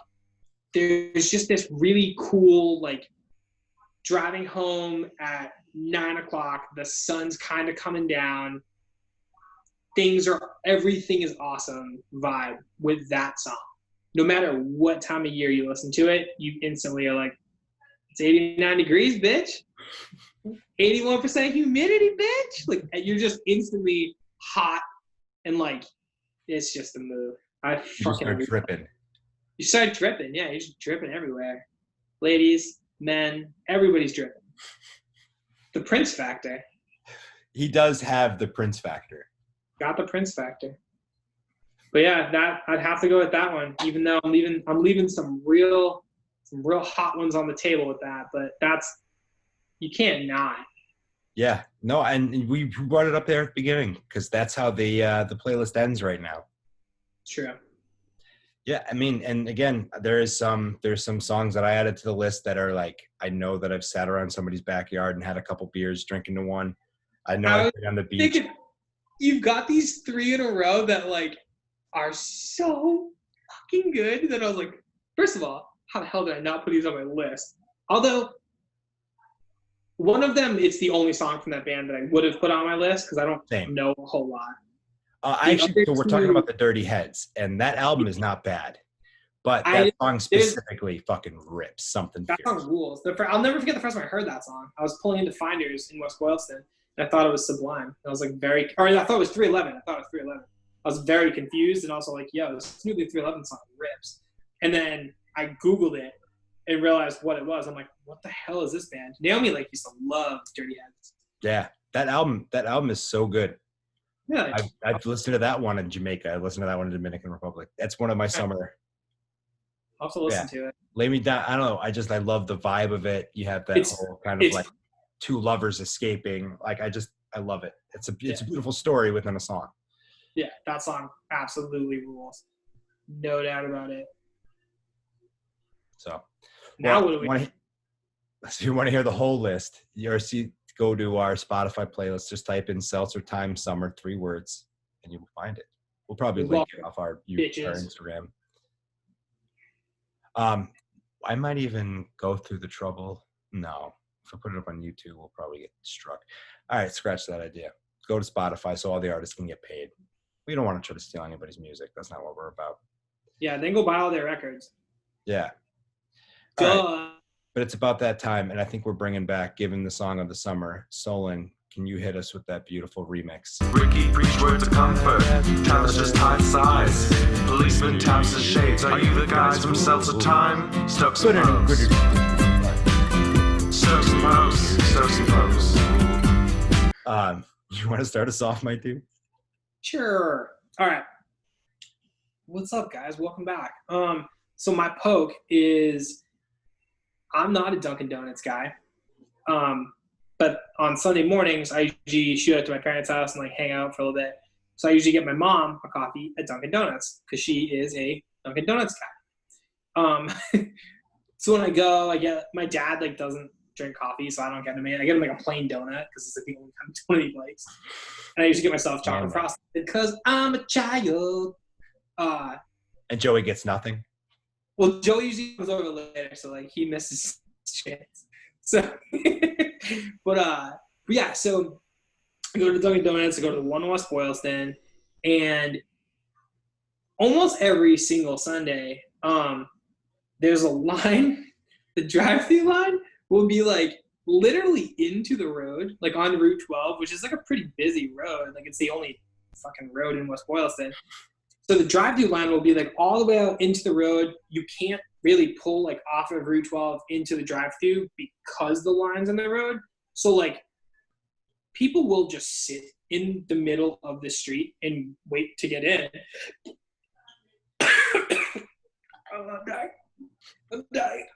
Speaker 2: There's just this really cool like driving home at 9 o'clock. The sun's kind of coming down. everything is awesome vibe with that song. No matter what time of year you listen to it, you instantly are like, it's 89 degrees, bitch. 81% humidity, bitch. Like, you're just instantly hot and like, it's just a move.
Speaker 4: You just start dripping.
Speaker 2: You start dripping, yeah. You're just dripping everywhere. Ladies, men, everybody's dripping. The Prince factor.
Speaker 4: He does have the Prince factor.
Speaker 2: Got the Prince factor. But yeah, that I'd have to go with that one. Even though I'm leaving some real hot ones on the table with that. But you can't not.
Speaker 4: Yeah, no, and we brought it up there at the beginning because that's how the playlist ends right now.
Speaker 2: True.
Speaker 4: Yeah, I mean, and again, there's some songs that I added to the list that are like, I know that I've sat around somebody's backyard and had a couple beers drinking to one. I know I've been on the beach.
Speaker 2: You've got these 3 in a row that like are so fucking good that I was like, first of all, how the hell did I not put these on my list? Although one of them, it's the only song from that band that I would have put on my list because I don't know a whole lot.
Speaker 4: So we're talking about the Dirty Heads, and that album is not bad, but that song specifically fucking rips something.
Speaker 2: That song rules. I'll never forget the first time I heard that song. I was pulling into Finders in West Boylston, and I thought it was Sublime. And I was like I thought it was 311. I was very confused, and also like, yo, this new 311 song rips. And then I Googled it and realized what it was. I'm like, what the hell is this band? Naomi like used to love Dirty Heads.
Speaker 4: Yeah, that album is so good.
Speaker 2: Yeah,
Speaker 4: I've listened to that one in Jamaica. I listened to that one in Dominican Republic. That's one of my summer.
Speaker 2: I'll also listen to it.
Speaker 4: Lay Me Down. I don't know. I love the vibe of it. You have that whole kind of like two lovers escaping. Like I love it. It's a beautiful story within a song.
Speaker 2: Yeah, that song absolutely rules. No doubt about it.
Speaker 4: So
Speaker 2: now what do we?
Speaker 4: If you want to hear the whole list, go to our Spotify playlist. Just type in Seltzer Time Summer, 3 words, and you will find it. We'll probably link it off our Instagram. I might even go through the trouble. No, if I put it up on YouTube, we'll probably get struck. All right, scratch that idea. Go to Spotify so all the artists can get paid. We don't want to try to steal anybody's music. That's not what we're about.
Speaker 2: Yeah, then go buy all their records.
Speaker 4: Yeah.
Speaker 2: Right.
Speaker 4: But it's about that time, and I think we're bringing back, given the song of the summer, Solon. Can you hit us with that beautiful remix?
Speaker 5: Ricky preach words of comfort. Time is just tight size. Policeman taps his shades. Are you the guys from Seltzer Time? Stokes and Pros. Stokes and Pros. Stokes and Pros.
Speaker 4: You want to start us off, my dude?
Speaker 2: Sure. All right. What's up, guys? Welcome back. So my poke is, I'm not a Dunkin' Donuts guy. But on Sunday mornings, I usually shoot out to my parents' house and like hang out for a little bit. So I usually get my mom a coffee at Dunkin' Donuts because she is a Dunkin' Donuts guy. So when I go, my dad like doesn't drink coffee, so I don't get him in. I get him like a plain donut because it's like the only kind of donut he likes. And I usually get myself chocolate frosted because I'm a child.
Speaker 4: And Joey gets nothing.
Speaker 2: Well, Joey usually comes over later, so like he misses shit. So, but yeah. So I go to Dunkin' Donuts. I go to the one in West Boylston, and almost every single Sunday, there's a line. The drive-through line will be like literally into the road, like on Route 12, which is like a pretty busy road. Like it's the only fucking road in West Boylston. So the drive-through line will be like all the way out into the road. You can't really pull like off of Route 12 into the drive-through because the line's in the road. So like people will just sit in the middle of the street and wait to get in. I'm dying. I'm dying.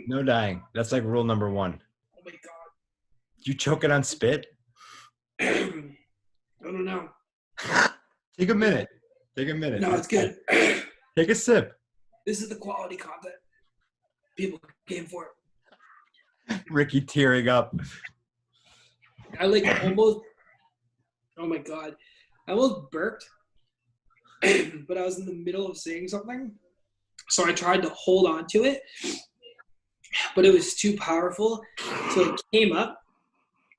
Speaker 4: No dying. That's like rule number 1.
Speaker 2: Oh my God.
Speaker 4: You choking on spit?
Speaker 2: I don't know.
Speaker 4: Take a minute.
Speaker 2: No, it's good.
Speaker 4: Take a sip.
Speaker 2: This is the quality content people came for.
Speaker 4: Ricky tearing up.
Speaker 2: I like almost, oh my God. I almost burped, but I was in the middle of saying something. So I tried to hold on to it, but it was too powerful. So it came up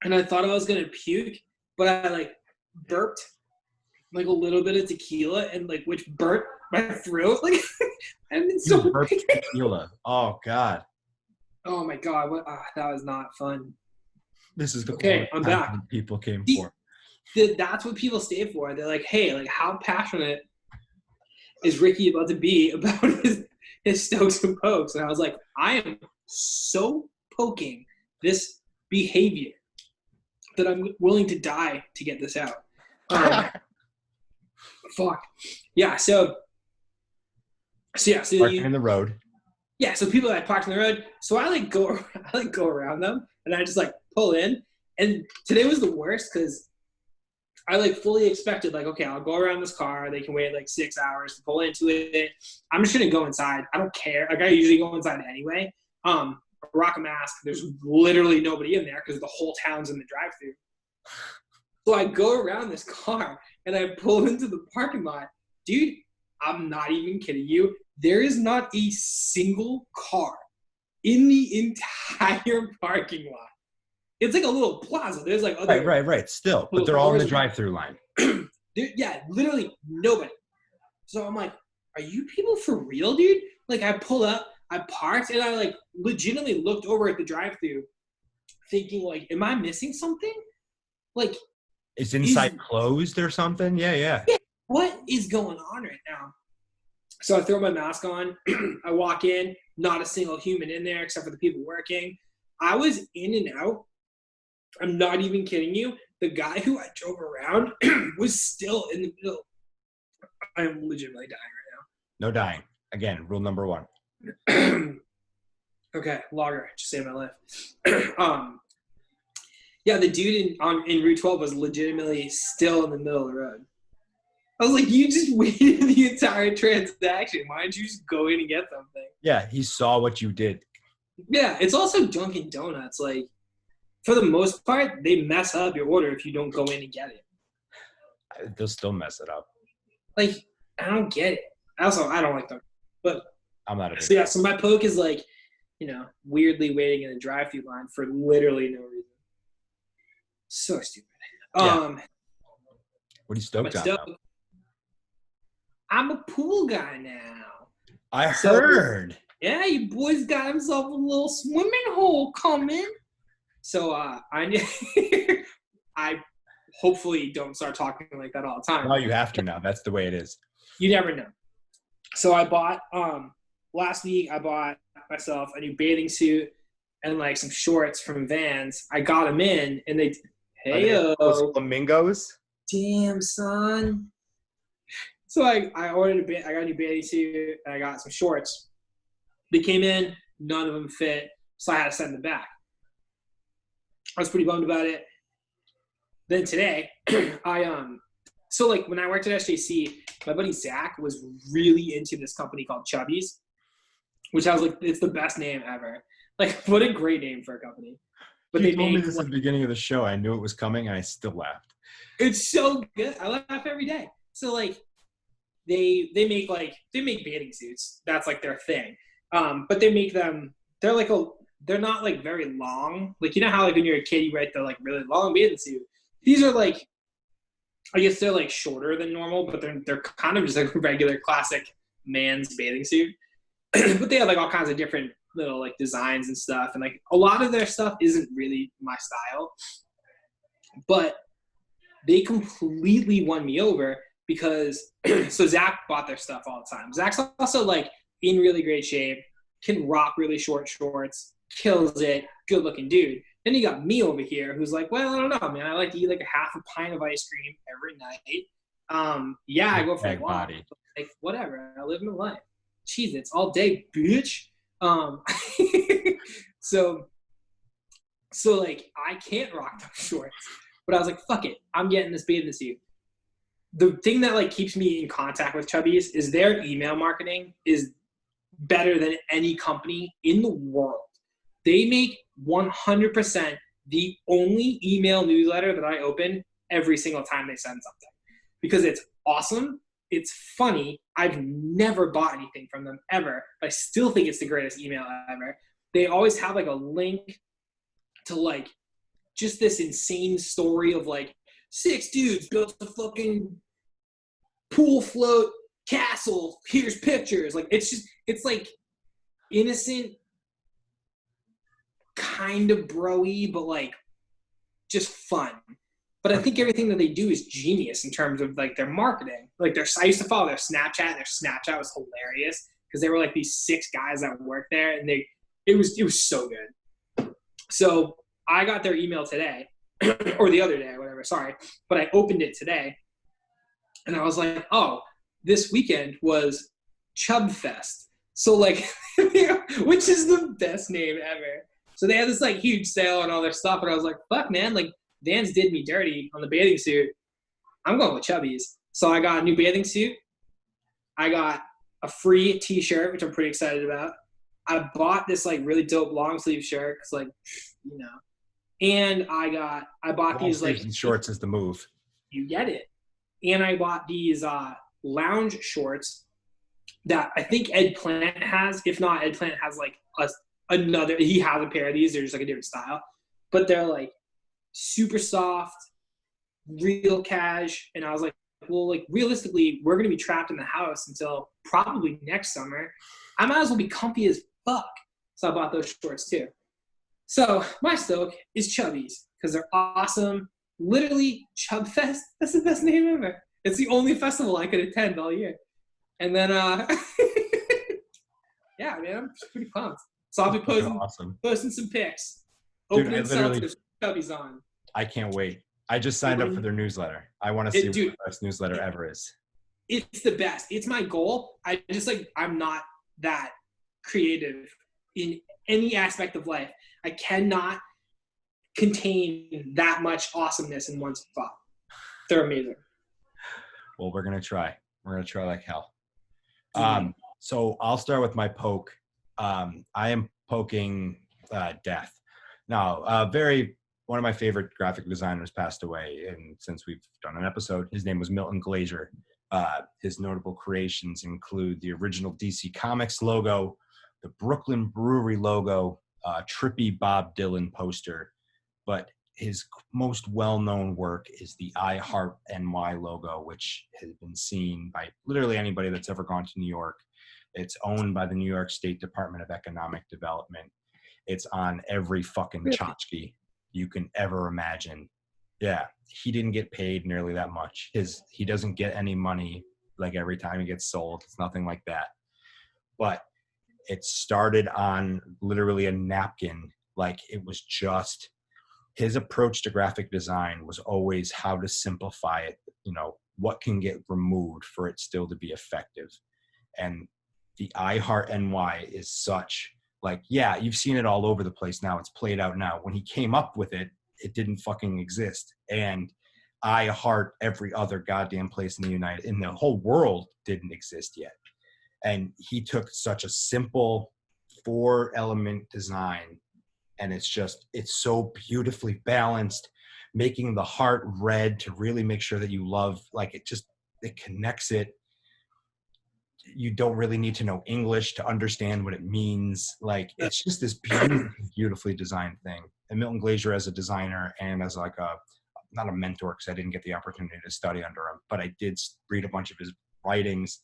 Speaker 2: and I thought I was going to puke, but I like burped like a little bit of tequila and like which burnt my throat. Like I've been so
Speaker 4: burped tequila. Oh God.
Speaker 2: Oh my God, that was not fun.
Speaker 4: This is the
Speaker 2: okay. I'm back.
Speaker 4: that people came for.
Speaker 2: That's what people stay for. They're like, hey, like how passionate is Ricky about to be about his Stokes and Pokes? And I was like, I am so poking this behavior that I'm willing to die to get this out. Fuck. Yeah. So
Speaker 4: parking in the road.
Speaker 2: Yeah. So people that parked in the road. So I go around them and I just like pull in. And today was the worst because I like fully expected like, okay, I'll go around this car. They can wait like 6 hours to pull into it. I'm just gonna go inside. I don't care. Like I usually go inside anyway. Rock a mask. There's literally nobody in there because the whole town's in the drive-thru. So I go around this car and I pull into the parking lot. Dude, I'm not even kidding you. There is not a single car in the entire parking lot. It's like a little plaza. There's like other
Speaker 4: right. Still, but they're all in the drive-through line.
Speaker 2: Yeah, literally nobody. So I'm like, are you people for real, dude? Like I pull up, I parked, and I like legitimately looked over at the drive-through, thinking like, am I missing something? Like,
Speaker 4: is inside closed or something? Yeah.
Speaker 2: What is going on right now? So I throw my mask on. I walk in, not a single human in there except for the people working. I was in and out. I'm not even kidding you. The guy who I drove around was still in the middle. I am legitimately dying right
Speaker 4: now. No dying. Again, rule number 1.
Speaker 2: Okay, lager. Just saved my life. Yeah, the dude in Route 12 was legitimately still in the middle of the road. I was like, you just waited the entire transaction. Why didn't you just go in and get something?
Speaker 4: Yeah, he saw what you did.
Speaker 2: Yeah, it's also Dunkin' Donuts. Like, for the most part, they mess up your order if you don't go in and get it.
Speaker 4: They'll still mess it up.
Speaker 2: Like, I don't get it. Also, I don't like Dunkin'. But
Speaker 4: I'm not a
Speaker 2: so yeah, so my poke is like, weirdly waiting in a drive-thru line for literally no reason. So stupid.
Speaker 4: Yeah. What are you stoked on?
Speaker 2: I'm a pool guy now.
Speaker 4: I heard.
Speaker 2: Yeah, you boys got himself a little swimming hole coming. So I hopefully don't start talking like that all the time.
Speaker 4: No, you have to now. That's the way it is.
Speaker 2: You never know. So I bought last week. I bought myself a new bathing suit and like some shorts from Vans. I got them in, and they
Speaker 4: those flamingos.
Speaker 2: Damn, son. So I ordered I got a new bathing suit and I got some shorts. They came in, none of them fit, so I had to send them back. I was pretty bummed about it. Then today, so like when I worked at SJC, my buddy Zach was really into this company called Chubby's, which I was like, it's the best name ever. Like, what a great name for a company. But
Speaker 4: you told me this at the beginning of the show. I knew it was coming, and I still laughed.
Speaker 2: It's so good. I laugh every day. So like, they make bathing suits. That's like their thing. But they make them. They're not like very long. Like, you know how like when you're a kid you write the like really long bathing suit. These are like, I guess they're like shorter than normal, but they're kind of just like a regular classic man's bathing suit. But they have like all kinds of different little like designs and stuff, and like a lot of their stuff isn't really my style. But they completely won me over because so Zach bought their stuff all the time. Zach's also like in really great shape, can rock really short shorts, kills it, good looking dude. Then you got me over here who's like, well, I don't know, man. I like to eat like a half a pint of ice cream every night. Yeah, I go for a walk. Like, whatever. I live my life. Cheez-Its all day, bitch. So like I can't rock those shorts. But I was like, fuck it. I'm getting this bathing suit. The thing that like keeps me in contact with Chubby's is their email marketing is better than any company in the world. They make 100% the only email newsletter that I open every single time they send something. Because it's awesome. It's funny. I've never bought anything from them ever, but I still think it's the greatest email ever. They always have like a link to like just this insane story of like 6 dudes built a fucking pool float castle. Here's pictures. Like it's like innocent, kind of bro-y, but like just fun. But I think everything that they do is genius in terms of like their marketing. Like I used to follow their Snapchat, and their Snapchat was hilarious because they were like these 6 guys that worked there, and it was so good. So I got their email today, or the other day, or whatever. Sorry, but I opened it today, and I was like, oh, this weekend was Chub Fest. So like, which is the best name ever. So they had this like huge sale and all their stuff, and I was like, fuck, man, like Vans did me dirty on the bathing suit. I'm going with Chubbies. So I got a new bathing suit. I got a free t-shirt, which I'm pretty excited about. I bought this like really dope long sleeve shirt, cause like, you know, and I bought
Speaker 4: Long
Speaker 2: these like
Speaker 4: and shorts is the move.
Speaker 2: You get it. And I bought these lounge shorts that I think Ed Plant has. If not, Ed Plant has like another. He has a pair of these. They're just like a different style, but they're like super soft, real cash. And I was like, well, like realistically, we're gonna be trapped in the house until probably next summer. I might as well be comfy as fuck. So I bought those shorts too. So my stoke is Chubbies because they're awesome. Literally, Chub Fest. That's the best name ever. It's the only festival I could attend all year. And then, yeah, man, I'm pretty pumped. So I'll be posting some pics.
Speaker 4: Dude,
Speaker 2: Opening seltzers, Chubbies on.
Speaker 4: I can't wait. I just signed up for their newsletter. I want to see what the best newsletter ever is.
Speaker 2: It's the best. It's my goal. I'm not that creative in any aspect of life. I cannot contain that much awesomeness in one spot. They're amazing.
Speaker 4: Well, we're going to try. We're going to try like hell. So I'll start with my poke. I am poking Death. Now, one of my favorite graphic designers passed away, and since we've done an episode, his name was Milton Glaser. His notable creations include the original DC Comics logo, the Brooklyn Brewery logo, trippy Bob Dylan poster, but his most well-known work is the I Heart NY logo, which has been seen by literally anybody that's ever gone to New York. It's owned by the New York State Department of Economic Development. It's on every fucking tchotchke you can ever imagine. Yeah, he didn't get paid nearly that much. He doesn't get any money like every time he gets sold. It's nothing like that. But it started on literally a napkin. Like it was just his approach to graphic design was always how to simplify it. You know, what can get removed for it still to be effective. And the I Heart NY is such like, yeah, you've seen it all over the place now. It's played out now. When he came up with it, it didn't fucking exist. And I Heart every other goddamn place in the whole world didn't exist yet. And he took such a simple 4-element design, and it's so beautifully balanced, making the heart red to really make sure that you love, like it connects it. You don't really need to know English to understand what it means. Like it's just this beautifully designed thing. And Milton Glaser as a designer and as like not a mentor, because I didn't get the opportunity to study under him, but I did read a bunch of his writings.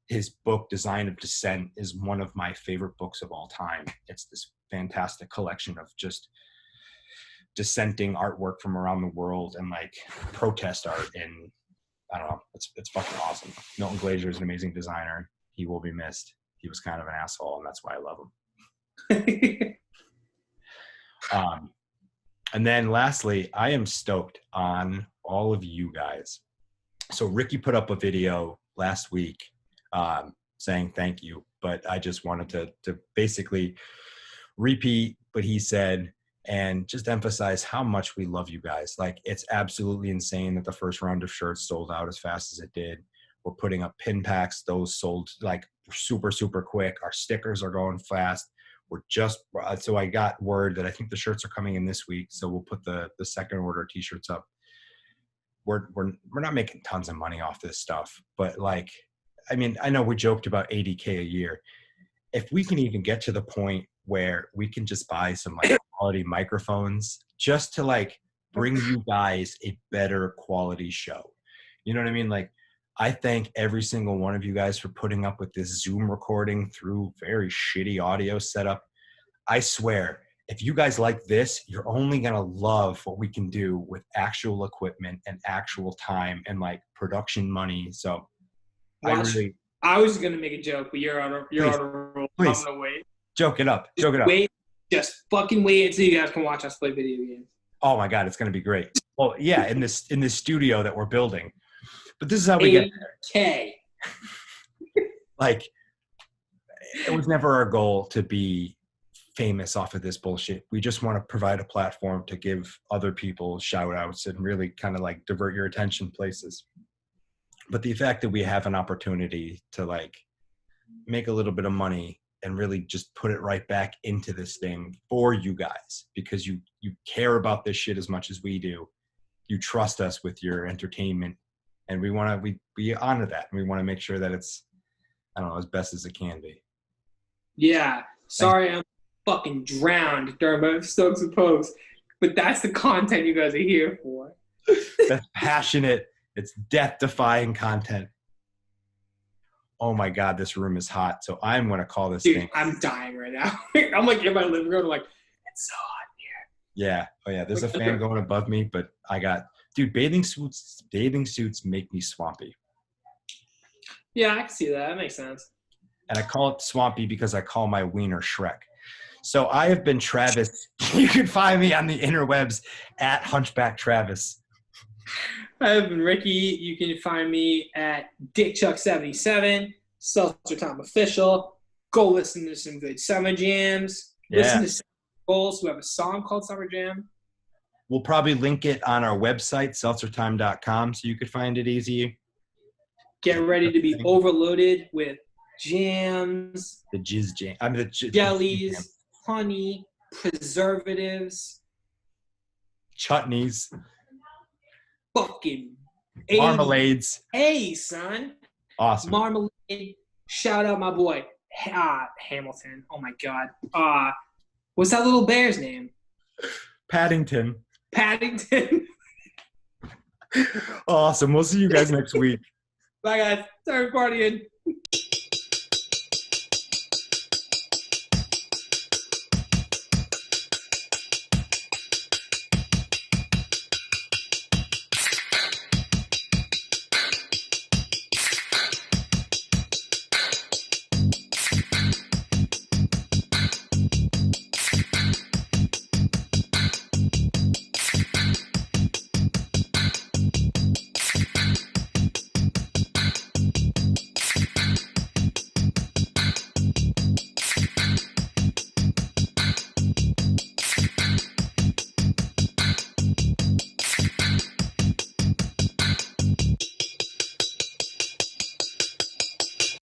Speaker 4: His book, Design of Dissent, is one of my favorite books of all time. It's this fantastic collection of just dissenting artwork from around the world and like protest art. And I don't know, it's fucking awesome. Milton Glaser is an amazing designer. He will be missed. He was kind of an asshole, and that's why I love him. And then lastly, I am stoked on all of you guys. So Ricky put up a video last week saying thank you, but I just wanted to basically repeat what he said and just emphasize how much we love you guys. Like, it's absolutely insane that the first round of shirts sold out as fast as it did. We're putting up pin packs. Those sold like super, super quick. Our stickers are going fast. So I got word that I think the shirts are coming in this week. So we'll put the second order t-shirts up. We're not making tons of money off this stuff, but like, I mean, I know we joked about $80K a year. If we can even get to the point where we can just buy some like quality microphones just to like bring you guys a better quality show. You know what I mean? Like, I thank every single one of you guys for putting up with this Zoom recording through very shitty audio setup. I swear, if you guys like this, you're only going to love what we can do with actual equipment and actual time and like production money. So I
Speaker 2: was going to make a joke, but you're on a roll.
Speaker 4: Please.
Speaker 2: I'm going to wait.
Speaker 4: Joke it up.
Speaker 2: Just fucking wait until you guys can watch us play video games.
Speaker 4: Oh my God, it's going to be great. Well, yeah, in this studio that we're building. But this is how we get there. Like, it was never our goal to be famous off of this bullshit. We just want to provide a platform to give other people shout outs and really kind of like divert your attention places. But the fact that we have an opportunity to like make a little bit of money and really just put it right back into this thing for you guys, because you care about this shit as much as we do. You trust us with your entertainment, and we honor that. And we want to make sure that it's, I don't know, as best as it can be.
Speaker 2: Yeah. Sorry, I'm fucking drowned during my Stokes and Pokes, but that's the content you guys are here for.
Speaker 4: That's passionate. It's death-defying content. Oh my God, this room is hot. So I'm going to call this thing.
Speaker 2: I'm dying right now. I'm like in my living room. I'm like, it's so hot in here.
Speaker 4: Yeah. Oh yeah. There's a fan going above me, but bathing suits make me swampy.
Speaker 2: Yeah, I can see that. That makes sense.
Speaker 4: And I call it swampy because I call my wiener Shrek. So I have been Travis. You can find me on the interwebs at Hunchback Travis.
Speaker 2: I have been Ricky. You can find me at DickChuck77, Seltzer Time Official. Go listen to some good summer jams.
Speaker 4: Yeah.
Speaker 2: Listen to some Goals who have a song called Summer Jam.
Speaker 4: We'll probably link it on our website, seltzertime.com, so you could find it easy.
Speaker 2: Get ready to be overloaded with jams.
Speaker 4: The jizz jam.
Speaker 2: Jellies, honey, preservatives.
Speaker 4: Chutneys.
Speaker 2: Fucking
Speaker 4: marmalades.
Speaker 2: Hey, son.
Speaker 4: Awesome.
Speaker 2: Marmalade. Shout out my boy, Hamilton. Oh, my God. What's that little bear's name?
Speaker 4: Paddington.
Speaker 2: Paddington.
Speaker 4: Awesome. We'll see you guys next week.
Speaker 2: Bye, guys. Sorry for partying.